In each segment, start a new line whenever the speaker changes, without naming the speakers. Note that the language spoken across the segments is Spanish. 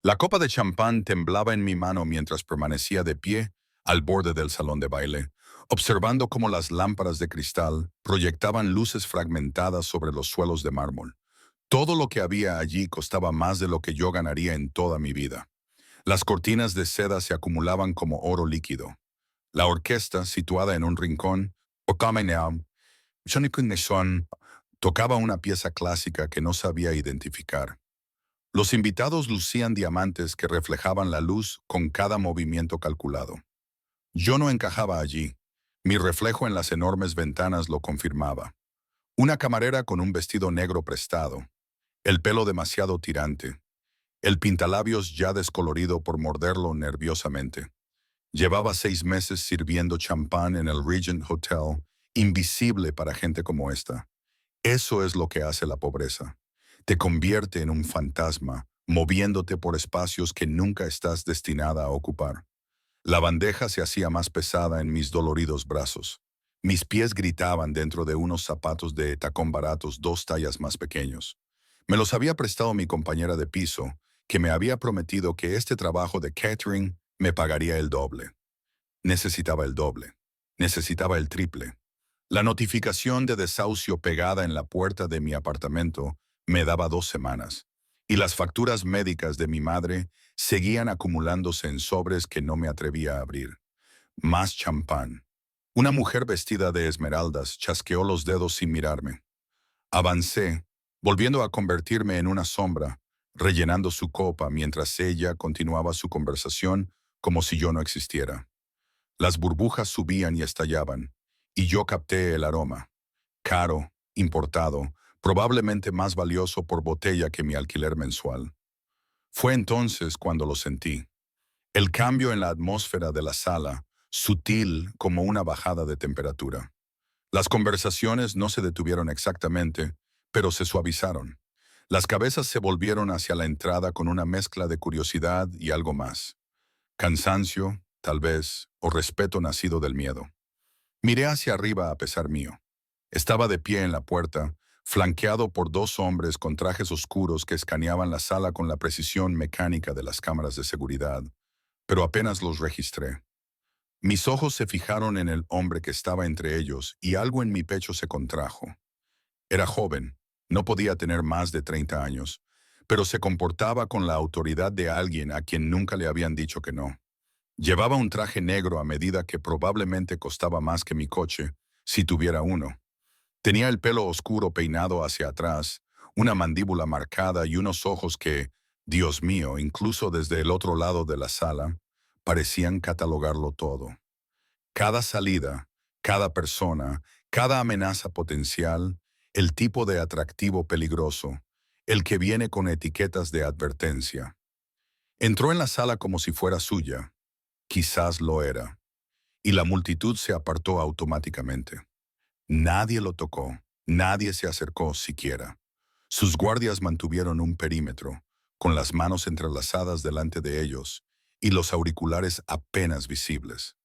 La copa de champán temblaba en mi mano mientras permanecía de pie al borde del salón de baile, observando cómo las lámparas de cristal proyectaban luces fragmentadas sobre los suelos de mármol. Todo lo que había allí costaba más de lo que yo ganaría en toda mi vida. Las cortinas de seda se acumulaban como oro líquido. La orquesta, situada en un rincón, tocaba una pieza clásica que no sabía identificar. Los invitados lucían diamantes que reflejaban la luz con cada movimiento calculado. Yo no encajaba allí. Mi reflejo en las enormes ventanas lo confirmaba. Una camarera con un vestido negro prestado, el pelo demasiado tirante, el pintalabios ya descolorido por morderlo nerviosamente. Llevaba 6 meses sirviendo champán en el Regent Hotel, invisible para gente como esta. Eso es lo que hace la pobreza. Te convierte en un fantasma, moviéndote por espacios que nunca estás destinada a ocupar. La bandeja se hacía más pesada en mis doloridos brazos. Mis pies gritaban dentro de unos zapatos de tacón baratos 2 tallas más pequeños. Me los había prestado mi compañera de piso, que me había prometido que este trabajo de catering me pagaría el doble. Necesitaba el doble. Necesitaba el triple. La notificación de desahucio pegada en la puerta de mi apartamento me daba 2 semanas, y las facturas médicas de mi madre seguían acumulándose en sobres que no me atrevía a abrir. Más champán. Una mujer vestida de esmeraldas chasqueó los dedos sin mirarme. Avancé, volviendo a convertirme en una sombra, rellenando su copa mientras ella continuaba su conversación como si yo no existiera. Las burbujas subían y estallaban, y yo capté el aroma. Caro, importado, probablemente más valioso por botella que mi alquiler mensual. Fue entonces cuando lo sentí. El cambio en la atmósfera de la sala, sutil como una bajada de temperatura. Las conversaciones no se detuvieron exactamente, pero se suavizaron. Las cabezas se volvieron hacia la entrada con una mezcla de curiosidad y algo más. Cansancio, tal vez, o respeto nacido del miedo. Miré hacia arriba a pesar mío. Estaba de pie en la puerta, flanqueado por 2 hombres con trajes oscuros que escaneaban la sala con la precisión mecánica de las cámaras de seguridad, pero apenas los registré. Mis ojos se fijaron en el hombre que estaba entre ellos y algo en mi pecho se contrajo. Era joven, no podía tener más de 30 años, pero se comportaba con la autoridad de alguien a quien nunca le habían dicho que no. Llevaba un traje negro a medida que probablemente costaba más que mi coche, si tuviera uno. Tenía el pelo oscuro peinado hacia atrás, una mandíbula marcada y unos ojos que, Dios mío, incluso desde el otro lado de la sala, parecían catalogarlo todo. Cada salida, cada persona, cada amenaza potencial, el tipo de atractivo peligroso, el que viene con etiquetas de advertencia. Entró en la sala como si fuera suya. Quizás lo era. Y la multitud se apartó automáticamente. Nadie lo tocó, nadie se acercó siquiera. Sus guardias mantuvieron un perímetro, con las manos entrelazadas delante de ellos y los auriculares apenas visibles.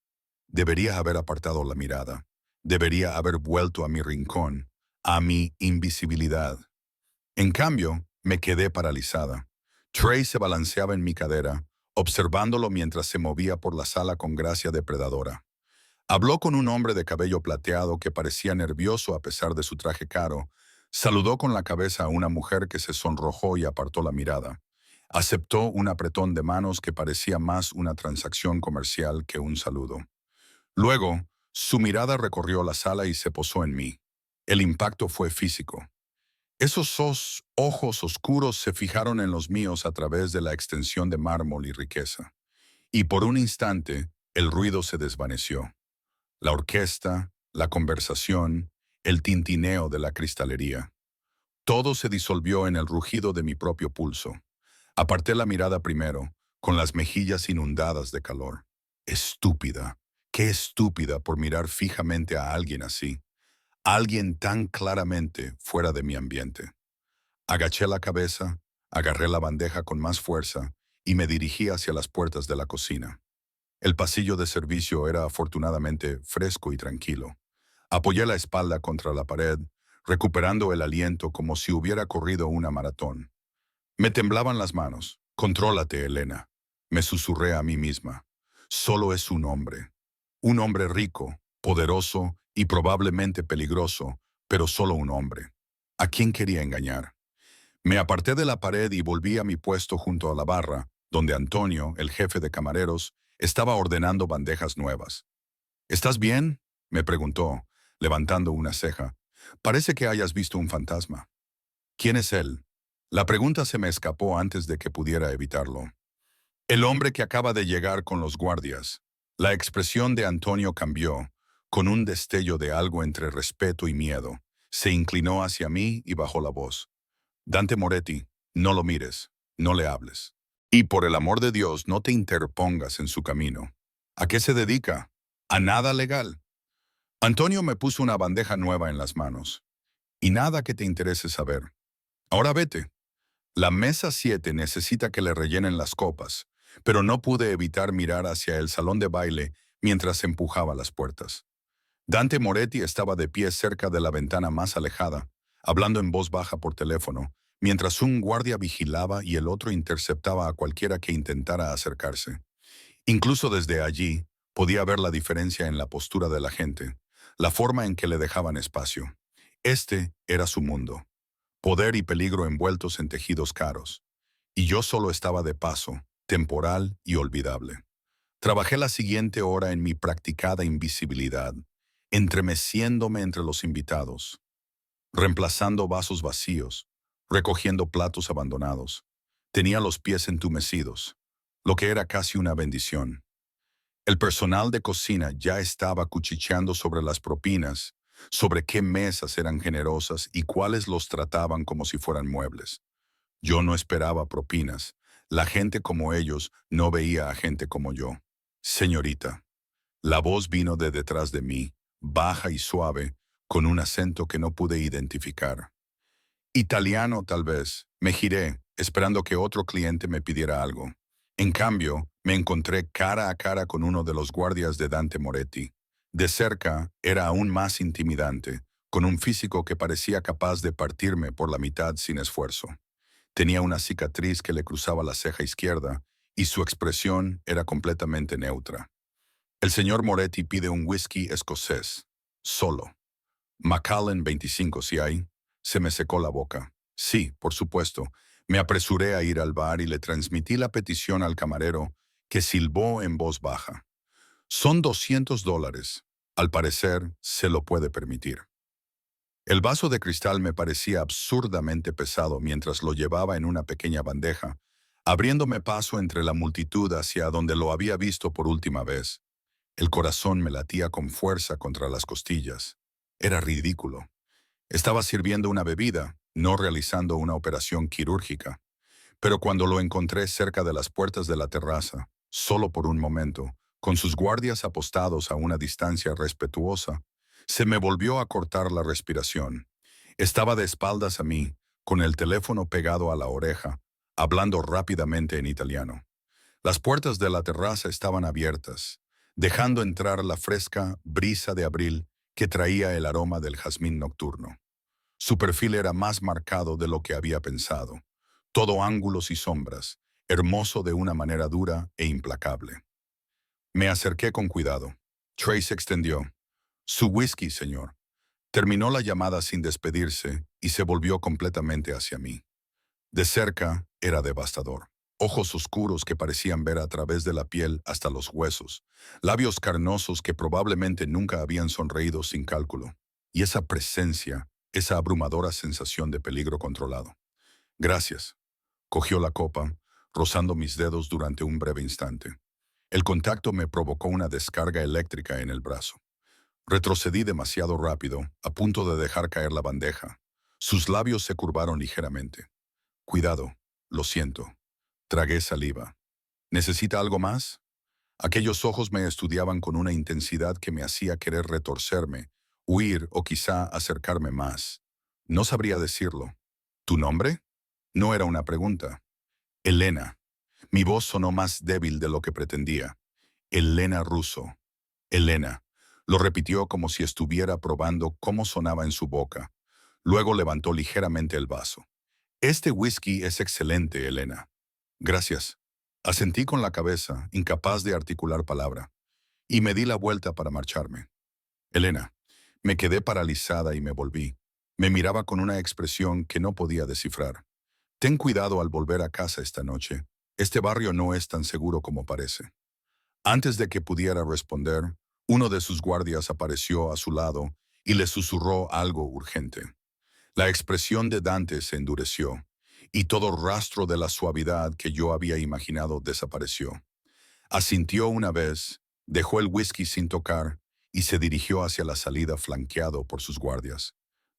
Debería haber apartado la mirada. Debería haber vuelto a mi rincón, a mi invisibilidad. En cambio, me quedé paralizada. Trey se balanceaba en mi cadera, observándolo mientras se movía por la sala con gracia depredadora. Habló con un hombre de cabello plateado que parecía nervioso a pesar de su traje caro. Saludó con la cabeza a una mujer que se sonrojó y apartó la mirada. Aceptó un apretón de manos que parecía más una transacción comercial que un saludo. Luego, su mirada recorrió la sala y se posó en mí. El impacto fue físico. Esos ojos oscuros se fijaron en los míos a través de la extensión de mármol y riqueza. Y por un instante, el ruido se desvaneció. La orquesta, la conversación, el tintineo de la cristalería. Todo se disolvió en el rugido de mi propio pulso. Aparté la mirada primero, con las mejillas inundadas de calor. Estúpida, qué estúpida por mirar fijamente a alguien así. Alguien tan claramente fuera de mi ambiente. Agaché la cabeza, agarré la bandeja con más fuerza y me dirigí hacia las puertas de la cocina. El pasillo de servicio era afortunadamente fresco y tranquilo. Apoyé la espalda contra la pared, recuperando el aliento como si hubiera corrido una maratón. Me temblaban las manos, Contrólate, Elena. Me susurré a mí misma. Solo es un hombre. Un hombre rico, poderoso y probablemente peligroso, pero solo un hombre. ¿A quién quería engañar? Me aparté de la pared y volví a mi puesto junto a la barra, donde Antonio, el jefe de camareros, estaba ordenando bandejas nuevas. ¿Estás bien?, me preguntó, levantando una ceja. Parece que hayas visto un fantasma. ¿Quién es él? La pregunta se me escapó antes de que pudiera evitarlo. El hombre que acaba de llegar con los guardias. La expresión de Antonio cambió, con un destello de algo entre respeto y miedo. Se inclinó hacia mí y bajó la voz. Dante Moretti, no lo mires, no le hables. Y por el amor de Dios, no te interpongas en su camino. ¿A qué se dedica? A nada legal. Antonio me puso una bandeja nueva en las manos. Y nada que te interese saber. Ahora vete. La mesa 7 necesita que le rellenen las copas, pero no pude evitar mirar hacia el salón de baile mientras empujaba las puertas. Dante Moretti estaba de pie cerca de la ventana más alejada, hablando en voz baja por teléfono, mientras un guardia vigilaba y el otro interceptaba a cualquiera que intentara acercarse. Incluso desde allí, podía ver la diferencia en la postura de la gente, la forma en que le dejaban espacio. Este era su mundo. Poder y peligro envueltos en tejidos caros. Y yo solo estaba de paso, temporal y olvidable. Trabajé la siguiente hora en mi practicada invisibilidad, entremeciéndome entre los invitados, reemplazando vasos vacíos, recogiendo platos abandonados. Tenía los pies entumecidos, lo que era casi una bendición. El personal de cocina ya estaba cuchicheando sobre las propinas, sobre qué mesas eran generosas y cuáles los trataban como si fueran muebles. Yo no esperaba propinas. La gente como ellos no veía a gente como yo. Señorita. La voz vino de detrás de mí, baja y suave, con un acento que no pude identificar. Italiano, tal vez. Me giré, esperando que otro cliente me pidiera algo. En cambio, me encontré cara a cara con uno de los guardias de Dante Moretti. De cerca, era aún más intimidante, con un físico que parecía capaz de partirme por la mitad sin esfuerzo. Tenía una cicatriz que le cruzaba la ceja izquierda, y su expresión era completamente neutra. El señor Moretti pide un whisky escocés. Solo. Macallan 25 si hay. Se me secó la boca. Sí, por supuesto. Me apresuré a ir al bar y le transmití la petición al camarero, que silbó en voz baja. Son $200. Al parecer, se lo puede permitir. El vaso de cristal me parecía absurdamente pesado mientras lo llevaba en una pequeña bandeja, abriéndome paso entre la multitud hacia donde lo había visto por última vez. El corazón me latía con fuerza contra las costillas. Era ridículo. Estaba sirviendo una bebida, no realizando una operación quirúrgica. Pero cuando lo encontré cerca de las puertas de la terraza, solo por un momento, con sus guardias apostados a una distancia respetuosa, se me volvió a cortar la respiración. Estaba de espaldas a mí, con el teléfono pegado a la oreja, hablando rápidamente en italiano. Las puertas de la terraza estaban abiertas, dejando entrar la fresca brisa de abril que traía el aroma del jazmín nocturno. Su perfil era más marcado de lo que había pensado, todo ángulos y sombras, hermoso de una manera dura e implacable. Me acerqué con cuidado. Trace extendió. Su whisky, señor. Terminó la llamada sin despedirse y se volvió completamente hacia mí. De cerca era devastador. Ojos oscuros que parecían ver a través de la piel hasta los huesos, labios carnosos que probablemente nunca habían sonreído sin cálculo, y esa presencia, esa abrumadora sensación de peligro controlado. Gracias. Cogió la copa, rozando mis dedos durante un breve instante. El contacto me provocó una descarga eléctrica en el brazo. Retrocedí demasiado rápido, a punto de dejar caer la bandeja. Sus labios se curvaron ligeramente. Cuidado, lo siento. Tragué saliva. ¿Necesita algo más? Aquellos ojos me estudiaban con una intensidad que me hacía querer retorcerme, huir o quizá acercarme más. No sabría decirlo. ¿Tu nombre? No era una pregunta. Elena. Mi voz sonó más débil de lo que pretendía. Elena Russo. Elena. Lo repitió como si estuviera probando cómo sonaba en su boca. Luego levantó ligeramente el vaso. Este whisky es excelente, Elena. Gracias. Asentí con la cabeza, incapaz de articular palabra, y me di la vuelta para marcharme. Elena, me quedé paralizada y me volví. Me miraba con una expresión que no podía descifrar. Ten cuidado al volver a casa esta noche. Este barrio no es tan seguro como parece. Antes de que pudiera responder, uno de sus guardias apareció a su lado y le susurró algo urgente. La expresión de Dante se endureció, y todo rastro de la suavidad que yo había imaginado desapareció. Asintió una vez, dejó el whisky sin tocar y se dirigió hacia la salida flanqueado por sus guardias.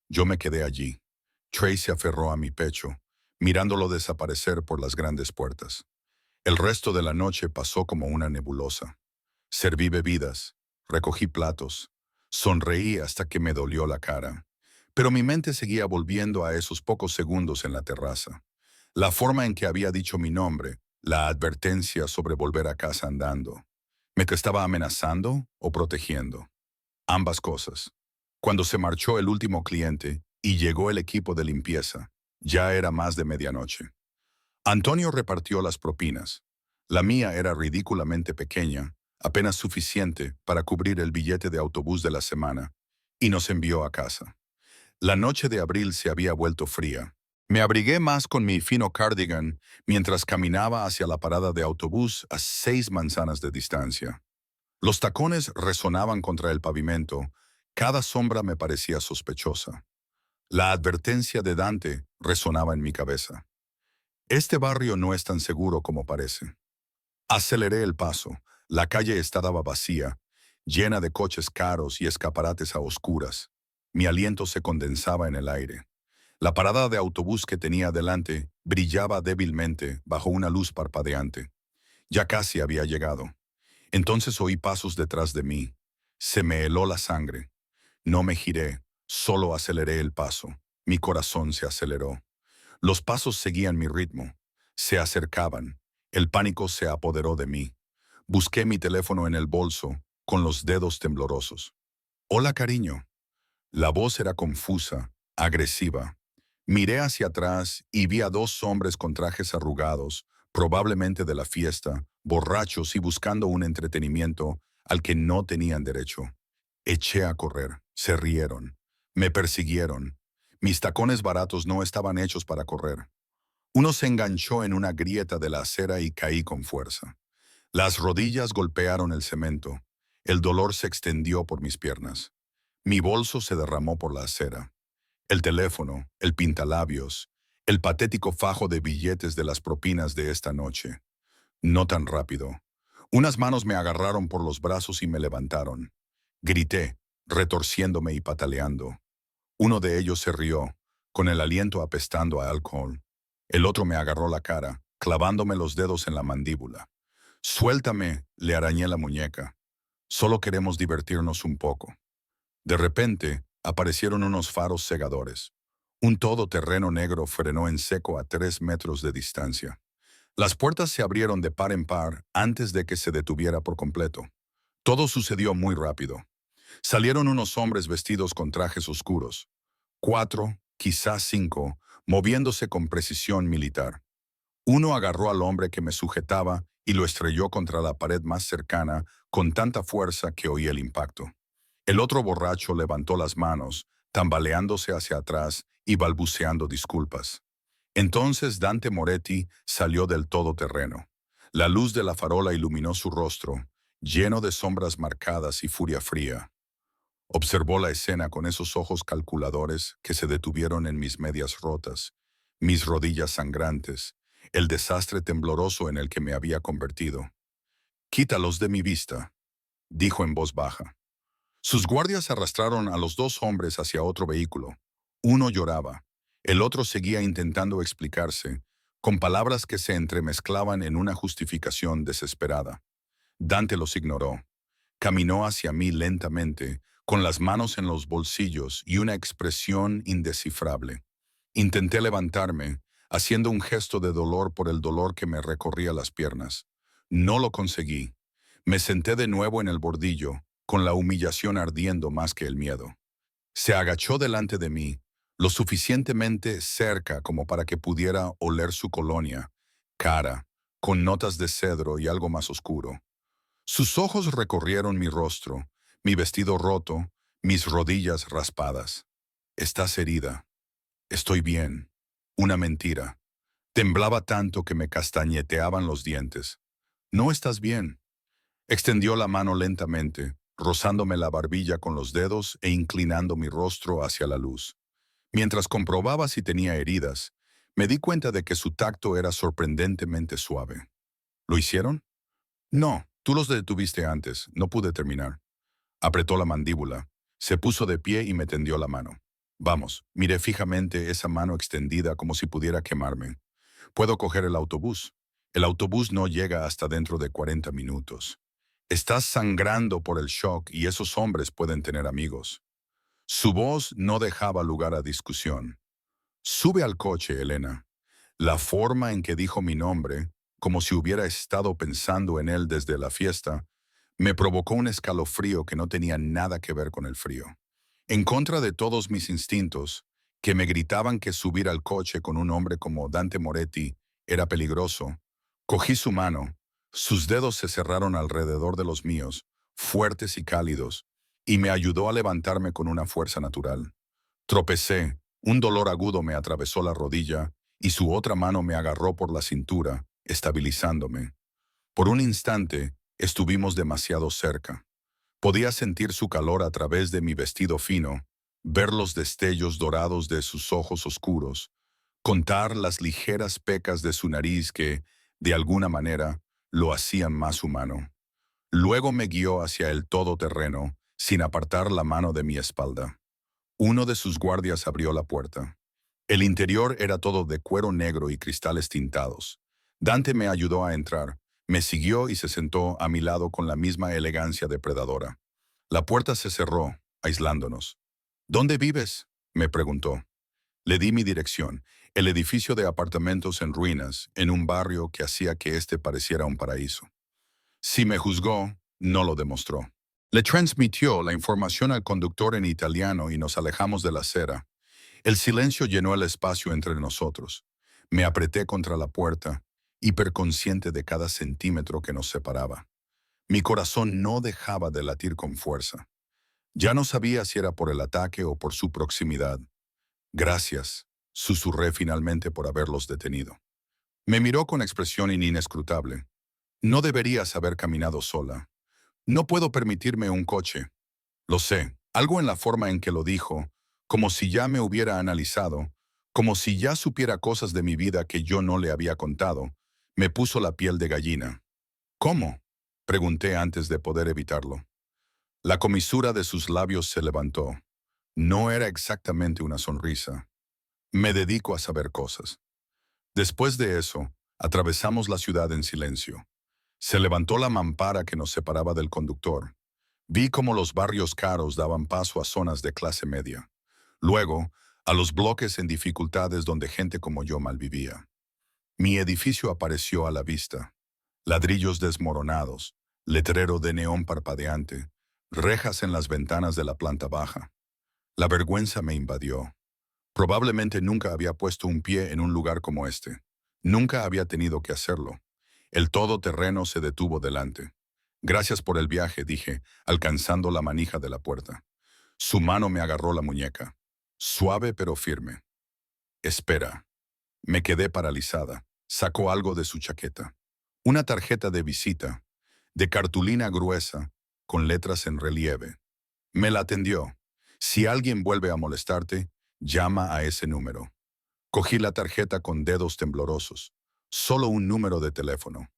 Yo me quedé allí. Trey se aferró a mi pecho, mirándolo desaparecer por las grandes puertas. El resto de la noche pasó como una nebulosa. Serví bebidas, recogí platos, sonreí hasta que me dolió la cara. Pero mi mente seguía volviendo a esos pocos segundos en la terraza. La forma en que había dicho mi nombre, la advertencia sobre volver a casa andando. ¿Me estaba amenazando o protegiendo? Ambas cosas. Cuando se marchó el último cliente y llegó el equipo de limpieza, ya era más de medianoche. Antonio repartió las propinas. La mía era ridículamente pequeña, apenas suficiente para cubrir el billete de autobús de la semana, y nos envió a casa. La noche de abril se había vuelto fría. Me abrigué más con mi fino cardigan mientras caminaba hacia la parada de autobús a 6 manzanas de distancia. Los tacones resonaban contra el pavimento. Cada sombra me parecía sospechosa. La advertencia de Dante resonaba en mi cabeza. Este barrio no es tan seguro como parece. Aceleré el paso. La calle estaba vacía, llena de coches caros y escaparates a oscuras. Mi aliento se condensaba en el aire. La parada de autobús que tenía delante brillaba débilmente bajo una luz parpadeante. Ya casi había llegado. Entonces oí pasos detrás de mí. Se me heló la sangre. No me giré, solo aceleré el paso. Mi corazón se aceleró. Los pasos seguían mi ritmo. Se acercaban. El pánico se apoderó de mí. Busqué mi teléfono en el bolso, con los dedos temblorosos. Hola, cariño. La voz era confusa, agresiva. Miré hacia atrás y vi a 2 hombres con trajes arrugados, probablemente de la fiesta, borrachos y buscando un entretenimiento al que no tenían derecho. Eché a correr. Se rieron. Me persiguieron. Mis tacones baratos no estaban hechos para correr. Uno se enganchó en una grieta de la acera y caí con fuerza. Las rodillas golpearon el cemento. El dolor se extendió por mis piernas. Mi bolso se derramó por la acera. El teléfono, el pintalabios, el patético fajo de billetes de las propinas de esta noche. No tan rápido. Unas manos me agarraron por los brazos y me levantaron. Grité, retorciéndome y pataleando. Uno de ellos se rió, con el aliento apestando a alcohol. El otro me agarró la cara, clavándome los dedos en la mandíbula. Suéltame, le arañé la muñeca. Solo queremos divertirnos un poco. De repente, aparecieron unos faros cegadores. Un todoterreno negro frenó en seco a 3 metros de distancia. Las puertas se abrieron de par en par antes de que se detuviera por completo. Todo sucedió muy rápido. Salieron unos hombres vestidos con trajes oscuros. 4, quizás 5, moviéndose con precisión militar. Uno agarró al hombre que me sujetaba y lo estrelló contra la pared más cercana con tanta fuerza que oí el impacto. El otro borracho levantó las manos, tambaleándose hacia atrás y balbuceando disculpas. Entonces Dante Moretti salió del todoterreno. La luz de la farola iluminó su rostro, lleno de sombras marcadas y furia fría. Observó la escena con esos ojos calculadores que se detuvieron en mis medias rotas, mis rodillas sangrantes, el desastre tembloroso en el que me había convertido. «Quítalos de mi vista», dijo en voz baja. Sus guardias arrastraron a los 2 hombres hacia otro vehículo. Uno lloraba. El otro seguía intentando explicarse, con palabras que se entremezclaban en una justificación desesperada. Dante los ignoró. Caminó hacia mí lentamente, con las manos en los bolsillos y una expresión indescifrable. Intenté levantarme, haciendo un gesto de dolor por el dolor que me recorría las piernas. No lo conseguí. Me senté de nuevo en el bordillo, con la humillación ardiendo más que el miedo. Se agachó delante de mí, lo suficientemente cerca como para que pudiera oler su colonia, cara, con notas de cedro y algo más oscuro. Sus ojos recorrieron mi rostro, mi vestido roto, mis rodillas raspadas. Estás herida. Estoy bien. Una mentira. Temblaba tanto que me castañeteaban los dientes. No estás bien. Extendió la mano lentamente, rozándome la barbilla con los dedos e inclinando mi rostro hacia la luz. Mientras comprobaba si tenía heridas, me di cuenta de que su tacto era sorprendentemente suave. ¿Lo hicieron? No, tú los detuviste antes, no pude terminar. Apretó la mandíbula, se puso de pie y me tendió la mano. Vamos, miré fijamente esa mano extendida como si pudiera quemarme. Puedo coger el autobús. El autobús no llega hasta dentro de 40 minutos. Estás sangrando por el shock y esos hombres pueden tener amigos. Su voz no dejaba lugar a discusión. Sube al coche, Elena. La forma en que dijo mi nombre, como si hubiera estado pensando en él desde la fiesta, me provocó un escalofrío que no tenía nada que ver con el frío. En contra de todos mis instintos, que me gritaban que subir al coche con un hombre como Dante Moretti era peligroso, cogí su mano, sus dedos se cerraron alrededor de los míos, fuertes y cálidos, y me ayudó a levantarme con una fuerza natural. Tropecé, un dolor agudo me atravesó la rodilla y su otra mano me agarró por la cintura, estabilizándome. Por un instante, estuvimos demasiado cerca. Podía sentir su calor a través de mi vestido fino, ver los destellos dorados de sus ojos oscuros, contar las ligeras pecas de su nariz que, de alguna manera, lo hacían más humano. Luego me guió hacia el todoterreno, sin apartar la mano de mi espalda. Uno de sus guardias abrió la puerta. El interior era todo de cuero negro y cristales tintados. Dante me ayudó a entrar, me siguió y se sentó a mi lado con la misma elegancia depredadora. La puerta se cerró, aislándonos. ¿Dónde vives?, me preguntó. Le di mi dirección, el edificio de apartamentos en ruinas, en un barrio que hacía que este pareciera un paraíso. Si me juzgó, no lo demostró. Le transmitió la información al conductor en italiano y nos alejamos de la acera. El silencio llenó el espacio entre nosotros. Me apreté contra la puerta, hiperconsciente de cada centímetro que nos separaba. Mi corazón no dejaba de latir con fuerza. Ya no sabía si era por el ataque o por su proximidad. Gracias, susurré finalmente por haberlos detenido. Me miró con expresión inescrutable. No deberías haber caminado sola. No puedo permitirme un coche. Lo sé, algo en la forma en que lo dijo, como si ya me hubiera analizado, como si ya supiera cosas de mi vida que yo no le había contado, me puso la piel de gallina. ¿Cómo?, pregunté antes de poder evitarlo. La comisura de sus labios se levantó. No era exactamente una sonrisa. Me dedico a saber cosas. Después de eso, atravesamos la ciudad en silencio. Se levantó la mampara que nos separaba del conductor. Vi cómo los barrios caros daban paso a zonas de clase media. Luego, a los bloques en dificultades donde gente como yo malvivía. Mi edificio apareció a la vista. Ladrillos desmoronados, letrero de neón parpadeante, rejas en las ventanas de la planta baja. La vergüenza me invadió. Probablemente nunca había puesto un pie en un lugar como este. Nunca había tenido que hacerlo. El todoterreno se detuvo delante. Gracias por el viaje, dije, alcanzando la manija de la puerta. Su mano me agarró la muñeca. Suave pero firme. Espera. Me quedé paralizada. Sacó algo de su chaqueta. Una tarjeta de visita, de cartulina gruesa, con letras en relieve. Me la atendió. Si alguien vuelve a molestarte, llama a ese número. Cogí la tarjeta con dedos temblorosos. Solo un número de teléfono.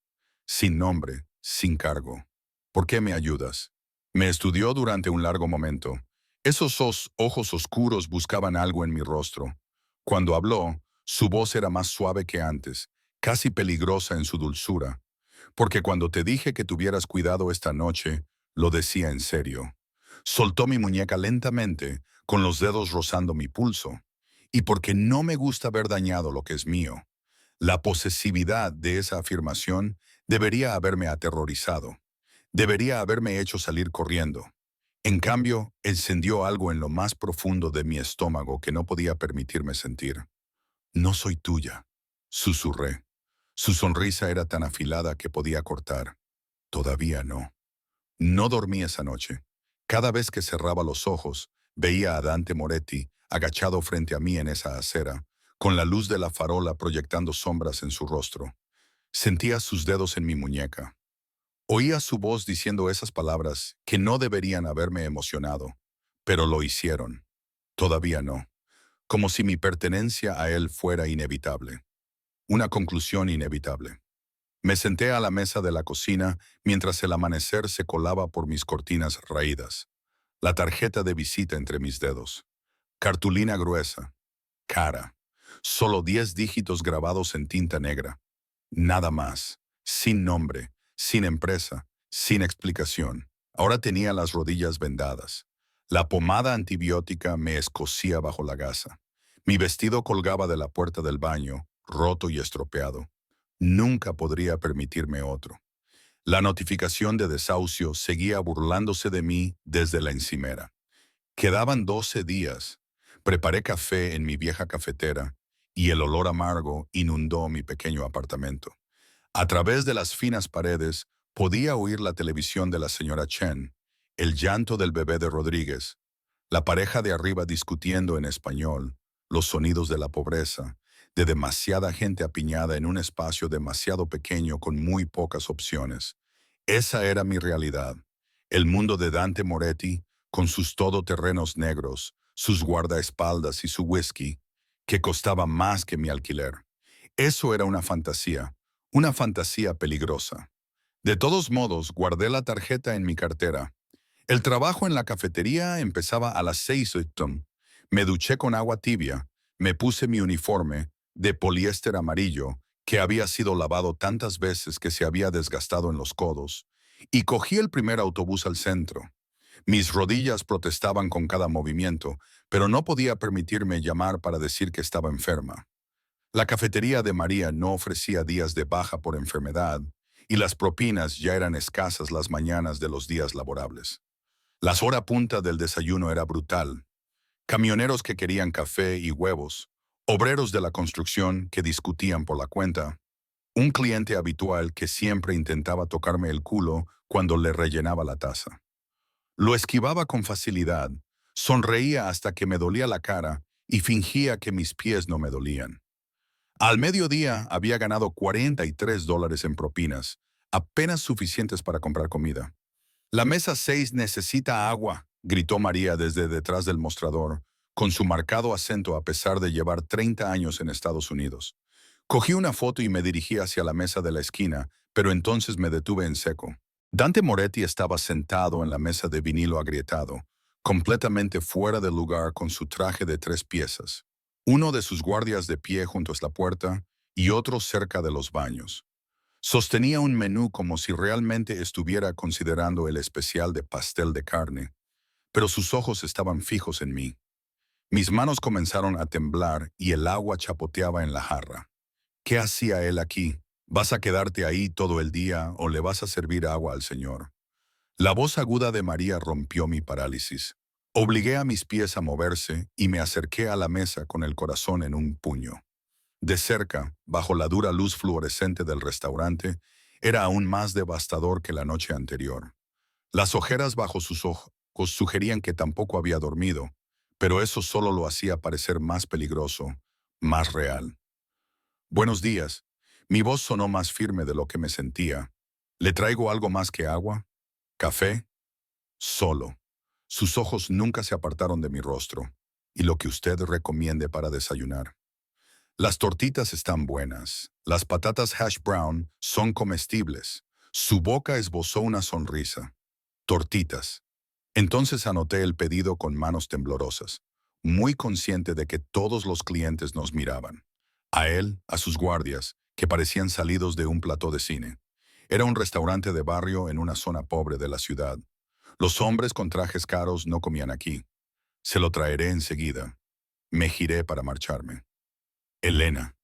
Sin nombre, sin cargo. ¿Por qué me ayudas? Me estudió durante un largo momento. Esos ojos oscuros buscaban algo en mi rostro. Cuando habló, su voz era más suave que antes, casi peligrosa en su dulzura. Porque cuando te dije que tuvieras cuidado esta noche, lo decía en serio. Soltó mi muñeca lentamente, con los dedos rozando mi pulso. Y porque no me gusta ver dañado lo que es mío. La posesividad de esa afirmación debería haberme aterrorizado. Debería haberme hecho salir corriendo. En cambio, encendió algo en lo más profundo de mi estómago que no podía permitirme sentir. No soy tuya, susurré. Su sonrisa era tan afilada que podía cortar. Todavía no. No dormí esa noche. Cada vez que cerraba los ojos, veía a Dante Moretti agachado frente a mí en esa acera, con la luz de la farola proyectando sombras en su rostro. Sentía sus dedos en mi muñeca. Oía su voz diciendo esas palabras que no deberían haberme emocionado, pero lo hicieron. Todavía no. Como si mi pertenencia a él fuera inevitable. Una conclusión inevitable. Me senté a la mesa de la cocina mientras el amanecer se colaba por mis cortinas raídas. La tarjeta de visita entre mis dedos. Cartulina gruesa. Cara. Solo 10 dígitos grabados en tinta negra. Nada más. Sin nombre, sin empresa, sin explicación. Ahora tenía las rodillas vendadas. La pomada antibiótica me escocía bajo la gasa. Mi vestido colgaba de la puerta del baño, roto y estropeado. Nunca podría permitirme otro. La notificación de desahucio seguía burlándose de mí desde la encimera. Quedaban 12 días. Preparé café en mi vieja cafetera y el olor amargo inundó mi pequeño apartamento. A través de las finas paredes podía oír la televisión de la señora Chen, el llanto del bebé de Rodríguez, la pareja de arriba discutiendo en español, los sonidos de la pobreza, de demasiada gente apiñada en un espacio demasiado pequeño con muy pocas opciones. Esa era mi realidad. El mundo de Dante Moretti, con sus todoterrenos negros, sus guardaespaldas y su whisky, que costaba más que mi alquiler. Eso era una fantasía peligrosa. De todos modos, guardé la tarjeta en mi cartera. El trabajo en la cafetería empezaba a las 6 am. Me duché con agua tibia, me puse mi uniforme de poliéster amarillo que había sido lavado tantas veces que se había desgastado en los codos, y cogí el primer autobús al centro. Mis rodillas protestaban con cada movimiento, pero no podía permitirme llamar para decir que estaba enferma. La cafetería de María no ofrecía días de baja por enfermedad, y las propinas ya eran escasas las mañanas de los días laborables. Las hora punta del desayuno era brutal. Camioneros que querían café y huevos, obreros de la construcción que discutían por la cuenta, un cliente habitual que siempre intentaba tocarme el culo cuando le rellenaba la taza. Lo esquivaba con facilidad, sonreía hasta que me dolía la cara y fingía que mis pies no me dolían. Al mediodía había ganado $43 en propinas, apenas suficientes para comprar comida. La mesa 6 necesita agua, gritó María desde detrás del mostrador, con su marcado acento a pesar de llevar 30 años en Estados Unidos. Cogí una foto y me dirigí hacia la mesa de la esquina, pero entonces me detuve en seco. Dante Moretti estaba sentado en la mesa de vinilo agrietado, completamente fuera de lugar con su traje de 3 piezas. Uno de sus guardias de pie junto a la puerta y otro cerca de los baños. Sostenía un menú como si realmente estuviera considerando el especial de pastel de carne, pero sus ojos estaban fijos en mí. Mis manos comenzaron a temblar y el agua chapoteaba en la jarra. ¿Qué hacía él aquí? ¿Vas a quedarte ahí todo el día o le vas a servir agua al Señor? La voz aguda de María rompió mi parálisis. Obligué a mis pies a moverse y me acerqué a la mesa con el corazón en un puño. De cerca, bajo la dura luz fluorescente del restaurante, era aún más devastador que la noche anterior. Las ojeras bajo sus ojos sugerían que tampoco había dormido, pero eso solo lo hacía parecer más peligroso, más real. Buenos días. Mi voz sonó más firme de lo que me sentía. ¿Le traigo algo más que agua? ¿Café? Solo. Sus ojos nunca se apartaron de mi rostro. Y lo que usted recomiende para desayunar. Las tortitas están buenas. Las patatas hash brown son comestibles. Su boca esbozó una sonrisa. Tortitas. Entonces anoté el pedido con manos temblorosas, muy consciente de que todos los clientes nos miraban. A él, a sus guardias, que parecían salidos de un plató de cine. Era un restaurante de barrio en una zona pobre de la ciudad. Los hombres con trajes caros no comían aquí. Se lo traeré enseguida. Me giré para marcharme. Elena.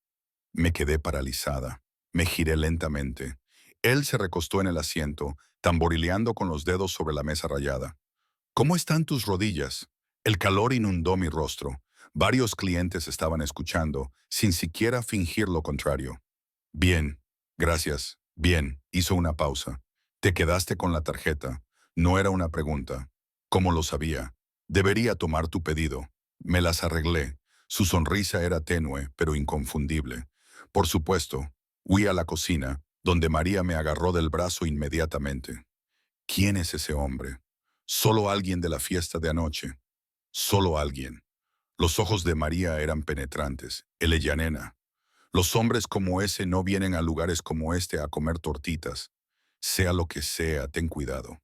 Me quedé paralizada. Me giré lentamente. Él se recostó en el asiento, tamborileando con los dedos sobre la mesa rayada. ¿Cómo están tus rodillas? El calor inundó mi rostro. Varios clientes estaban escuchando, sin siquiera fingir lo contrario. Bien, Gracias. Bien, hizo una pausa. Te quedaste con la tarjeta. No era una pregunta. ¿Cómo lo sabía? Debería tomar tu pedido. Me las arreglé. Su sonrisa era tenue, pero inconfundible. Por supuesto, huí a la cocina, donde María me agarró del brazo inmediatamente. ¿Quién es ese hombre? Solo alguien de la fiesta de anoche. Solo alguien. Los ojos de María eran penetrantes. Él es nena. Los hombres como ese no vienen a lugares como este a comer tortitas. Sea lo que sea, ten cuidado.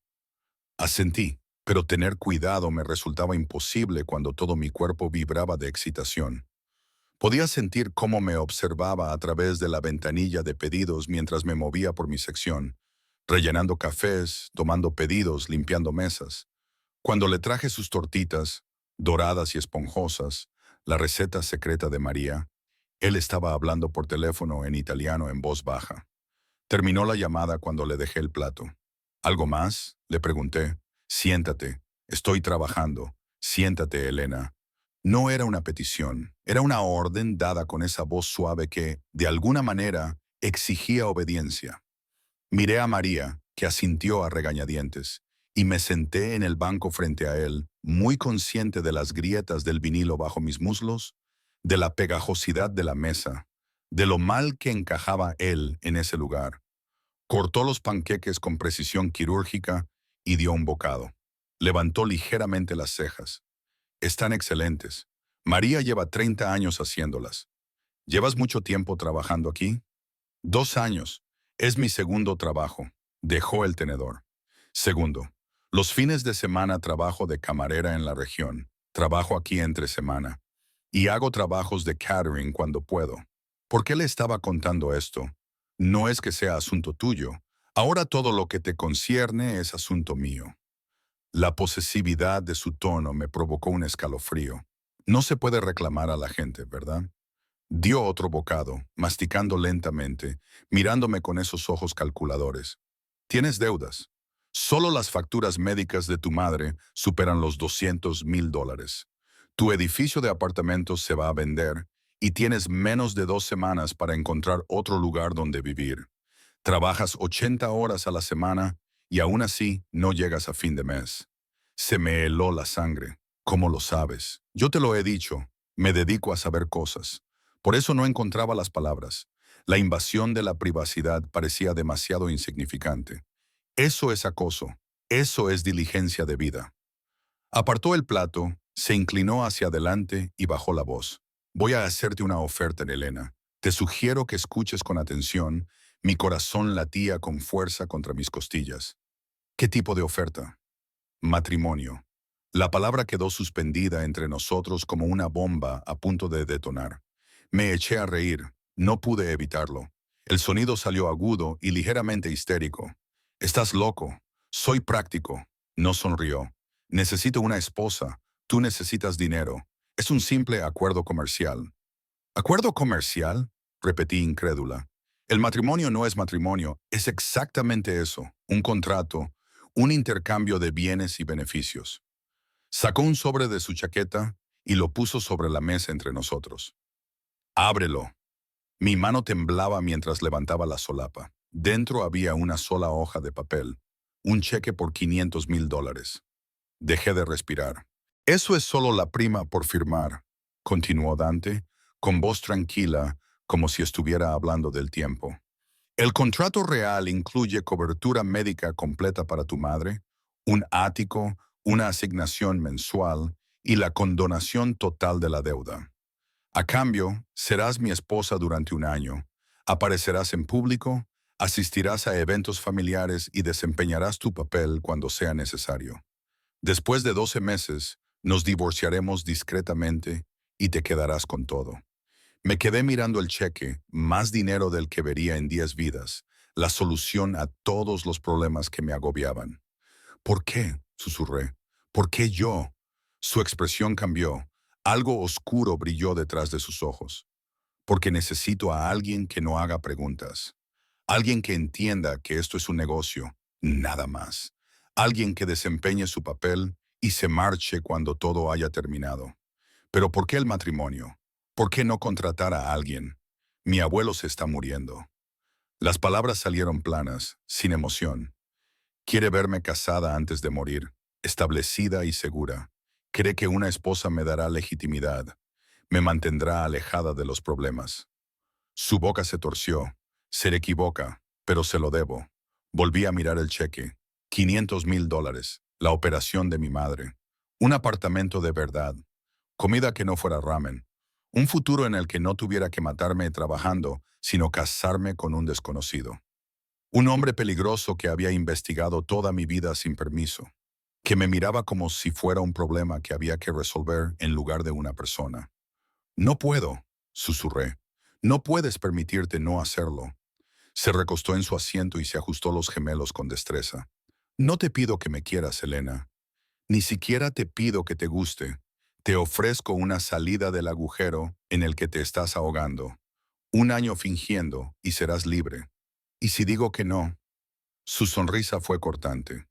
Asentí, pero tener cuidado me resultaba imposible cuando todo mi cuerpo vibraba de excitación. Podía sentir cómo me observaba a través de la ventanilla de pedidos mientras me movía por mi sección, rellenando cafés, tomando pedidos, limpiando mesas. Cuando le traje sus tortitas, doradas y esponjosas, la receta secreta de María, él estaba hablando por teléfono en italiano en voz baja. Terminó la llamada cuando le dejé el plato. ¿Algo más? Le pregunté. Siéntate. Estoy trabajando. Siéntate, Elena. No era una petición, era una orden dada con esa voz suave que, de alguna manera, exigía obediencia. Miré a María, que asintió a regañadientes, y me senté en el banco frente a él, muy consciente de las grietas del vinilo bajo mis muslos, de la pegajosidad de la mesa, de lo mal que encajaba él en ese lugar. Cortó los panqueques con precisión quirúrgica y dio un bocado. Levantó ligeramente las cejas. Están excelentes. María lleva 30 años haciéndolas. ¿Llevas mucho tiempo trabajando aquí? 2 años. Es mi segundo trabajo. Dejó el tenedor. Segundo, los fines de semana trabajo de camarera en la región. Trabajo aquí entre semana. Y hago trabajos de catering cuando puedo. ¿Por qué le estaba contando esto? No es que sea asunto tuyo. Ahora todo lo que te concierne es asunto mío. La posesividad de su tono me provocó un escalofrío. No se puede reclamar a la gente, ¿verdad? Dio otro bocado, masticando lentamente, mirándome con esos ojos calculadores. Tienes deudas. Solo las facturas médicas de tu madre superan los $200,000. Tu edificio de apartamentos se va a vender y tienes menos de 2 semanas para encontrar otro lugar donde vivir. Trabajas 80 horas a la semana y aún así no llegas a fin de mes. Se me heló la sangre. ¿Cómo lo sabes? Yo te lo he dicho. Me dedico a saber cosas. Por eso no encontraba las palabras. La invasión de la privacidad parecía demasiado insignificante. Eso es acoso. Eso es diligencia de vida. Apartó el plato, se inclinó hacia adelante y bajó la voz. Voy a hacerte una oferta, Elena. Te sugiero que escuches con atención. Mi corazón latía con fuerza contra mis costillas. ¿Qué tipo de oferta? Matrimonio. La palabra quedó suspendida entre nosotros como una bomba a punto de detonar. Me eché a reír. No pude evitarlo. El sonido salió agudo y ligeramente histérico. Estás loco. Soy práctico. No sonrió. Necesito una esposa. Tú necesitas dinero. Es un simple acuerdo comercial. ¿Acuerdo comercial? Repetí incrédula. El matrimonio no es matrimonio, es exactamente eso, un contrato, un intercambio de bienes y beneficios. Sacó un sobre de su chaqueta y lo puso sobre la mesa entre nosotros. Ábrelo. Mi mano temblaba mientras levantaba la solapa. Dentro había una sola hoja de papel, un cheque por $500,000. Dejé de respirar. Eso es solo la prima por firmar, continuó Dante, con voz tranquila, como si estuviera hablando del tiempo. El contrato real incluye cobertura médica completa para tu madre, un ático, una asignación mensual y la condonación total de la deuda. A cambio, serás mi esposa durante un año, aparecerás en público, asistirás a eventos familiares y desempeñarás tu papel cuando sea necesario. Después de 12 meses, nos divorciaremos discretamente y te quedarás con todo. Me quedé mirando el cheque, más dinero del que vería en 10 vidas, la solución a todos los problemas que me agobiaban. ¿Por qué? Susurré. ¿Por qué yo? Su expresión cambió. Algo oscuro brilló detrás de sus ojos. Porque necesito a alguien que no haga preguntas. Alguien que entienda que esto es un negocio, nada más. Alguien que desempeñe su papel y se marche cuando todo haya terminado. Pero ¿por qué el matrimonio? ¿Por qué no contratar a alguien? Mi abuelo se está muriendo. Las palabras salieron planas, sin emoción. Quiere verme casada antes de morir, establecida y segura. Cree que una esposa me dará legitimidad, me mantendrá alejada de los problemas. Su boca se torció. Se le equivoca, pero se lo debo. Volví a mirar el cheque. $500,000. La operación de mi madre. Un apartamento de verdad. Comida que no fuera ramen. Un futuro en el que no tuviera que matarme trabajando, sino casarme con un desconocido. Un hombre peligroso que había investigado toda mi vida sin permiso. Que me miraba como si fuera un problema que había que resolver en lugar de una persona. No puedo, susurré. No puedes permitirte no hacerlo. Se recostó en su asiento y se ajustó los gemelos con destreza. No te pido que me quieras, Elena. Ni siquiera te pido que te guste. Te ofrezco una salida del agujero en el que te estás ahogando. Un año fingiendo y serás libre. ¿Y si digo que no? Su sonrisa fue cortante.